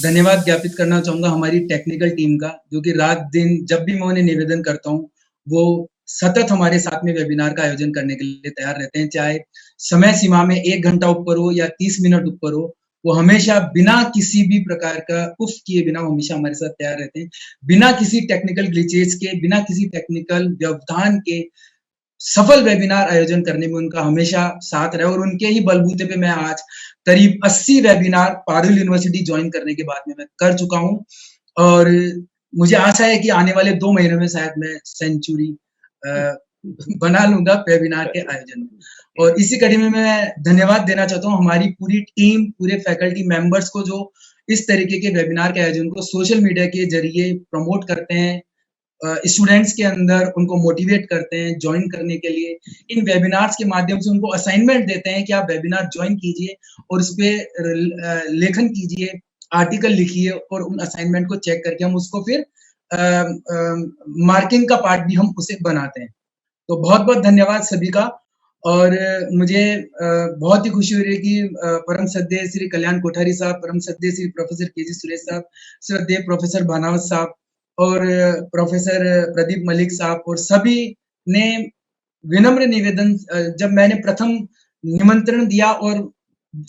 धन्यवाद ज्ञापित करना चाहूंगा हमारी टेक्निकल टीम का, जो कि रात दिन जब भी मैं उन्हें निवेदन करता हूँ वो सतत हमारे साथ में वेबिनार का आयोजन करने के लिए तैयार रहते हैं, चाहे समय सीमा में 1 घंटा ऊपर हो या 30 मिनट ऊपर हो, वो हमेशा बिना किसी भी प्रकार का उफ किए बिना हमेशा हमारे साथ तैयार रहते हैं, बिना किसी टेक्निकल ग्लिचेज के, बिना किसी टेक्निकल व्यवधान के सफल वेबिनार आयोजन करने में उनका हमेशा साथ रहे, और उनके ही बलबूते पे मैं आज करीब 80 वेबिनार पारुल यूनिवर्सिटी ज्वाइन करने के बाद में मैं कर चुका हूं, और मुझे आशा है कि आने वाले 2 महीनों में शायद मैं सेंचुरी बना लूंगा वेबिनार के आयोजन में। और इसी कड़ी में मैं धन्यवाद देना चाहता हूँ हमारी पूरी टीम, पूरे फैकल्टी मेंबर्स को, जो इस तरीके के वेबिनार के आयोजन को सोशल मीडिया के जरिए प्रमोट करते हैं, स्टूडेंट्स के अंदर उनको मोटिवेट करते हैं ज्वाइन करने के लिए। इन वेबिनार्स के माध्यम से उनको असाइनमेंट देते हैं कि आप वेबिनार ज्वाइन कीजिए और उस पर लेखन कीजिए, आर्टिकल लिखिए, और उन असाइनमेंट को चेक करके हम उसको फिर मार्किंग का पार्ट भी हम उसे बनाते हैं। तो बहुत बहुत धन्यवाद सभी का। और मुझे बहुत ही खुशी हो रही है कि परम श्रद्धेय श्री कल्याण कोठारी साहब, परम श्रद्धेय श्री प्रोफेसर के.जी. सुरेश साहब, श्रद्धेय प्रोफेसर भानावत साहब और प्रोफेसर प्रदीप मलिक साहब और सभी ने विनम्र निवेदन, जब मैंने प्रथम निमंत्रण दिया और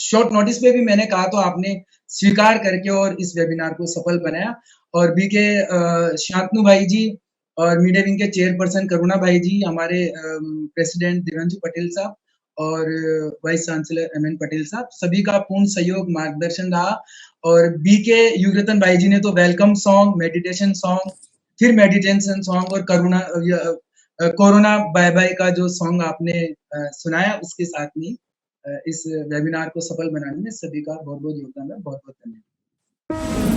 शॉर्ट नोटिस पे भी मैंने कहा, तो आपने स्वीकार करके और इस वेबिनार को सफल बनाया। और बीके शांतनु भाई जी और मीडिया विंग के चेयरपर्सन करुणा भाई जी, हमारे प्रेसिडेंट दिव्यांशु पटेल साहब और वाइस चांसलर एमएन पटेल साहब, सभी का पूर्ण सहयोग मार्गदर्शन रहा। और बीके युगरतन भाई जी ने तो वेलकम सॉन्ग, मेडिटेशन सॉन्ग, फिर मेडिटेशन सॉन्ग और कोरोना बाय बाय का जो सॉन्ग आपने सुनाया, उसके साथ में इस वेबिनार को सफल बनाने में सभी का बहुत बहुत योगदान है। बहुत बहुत धन्यवाद।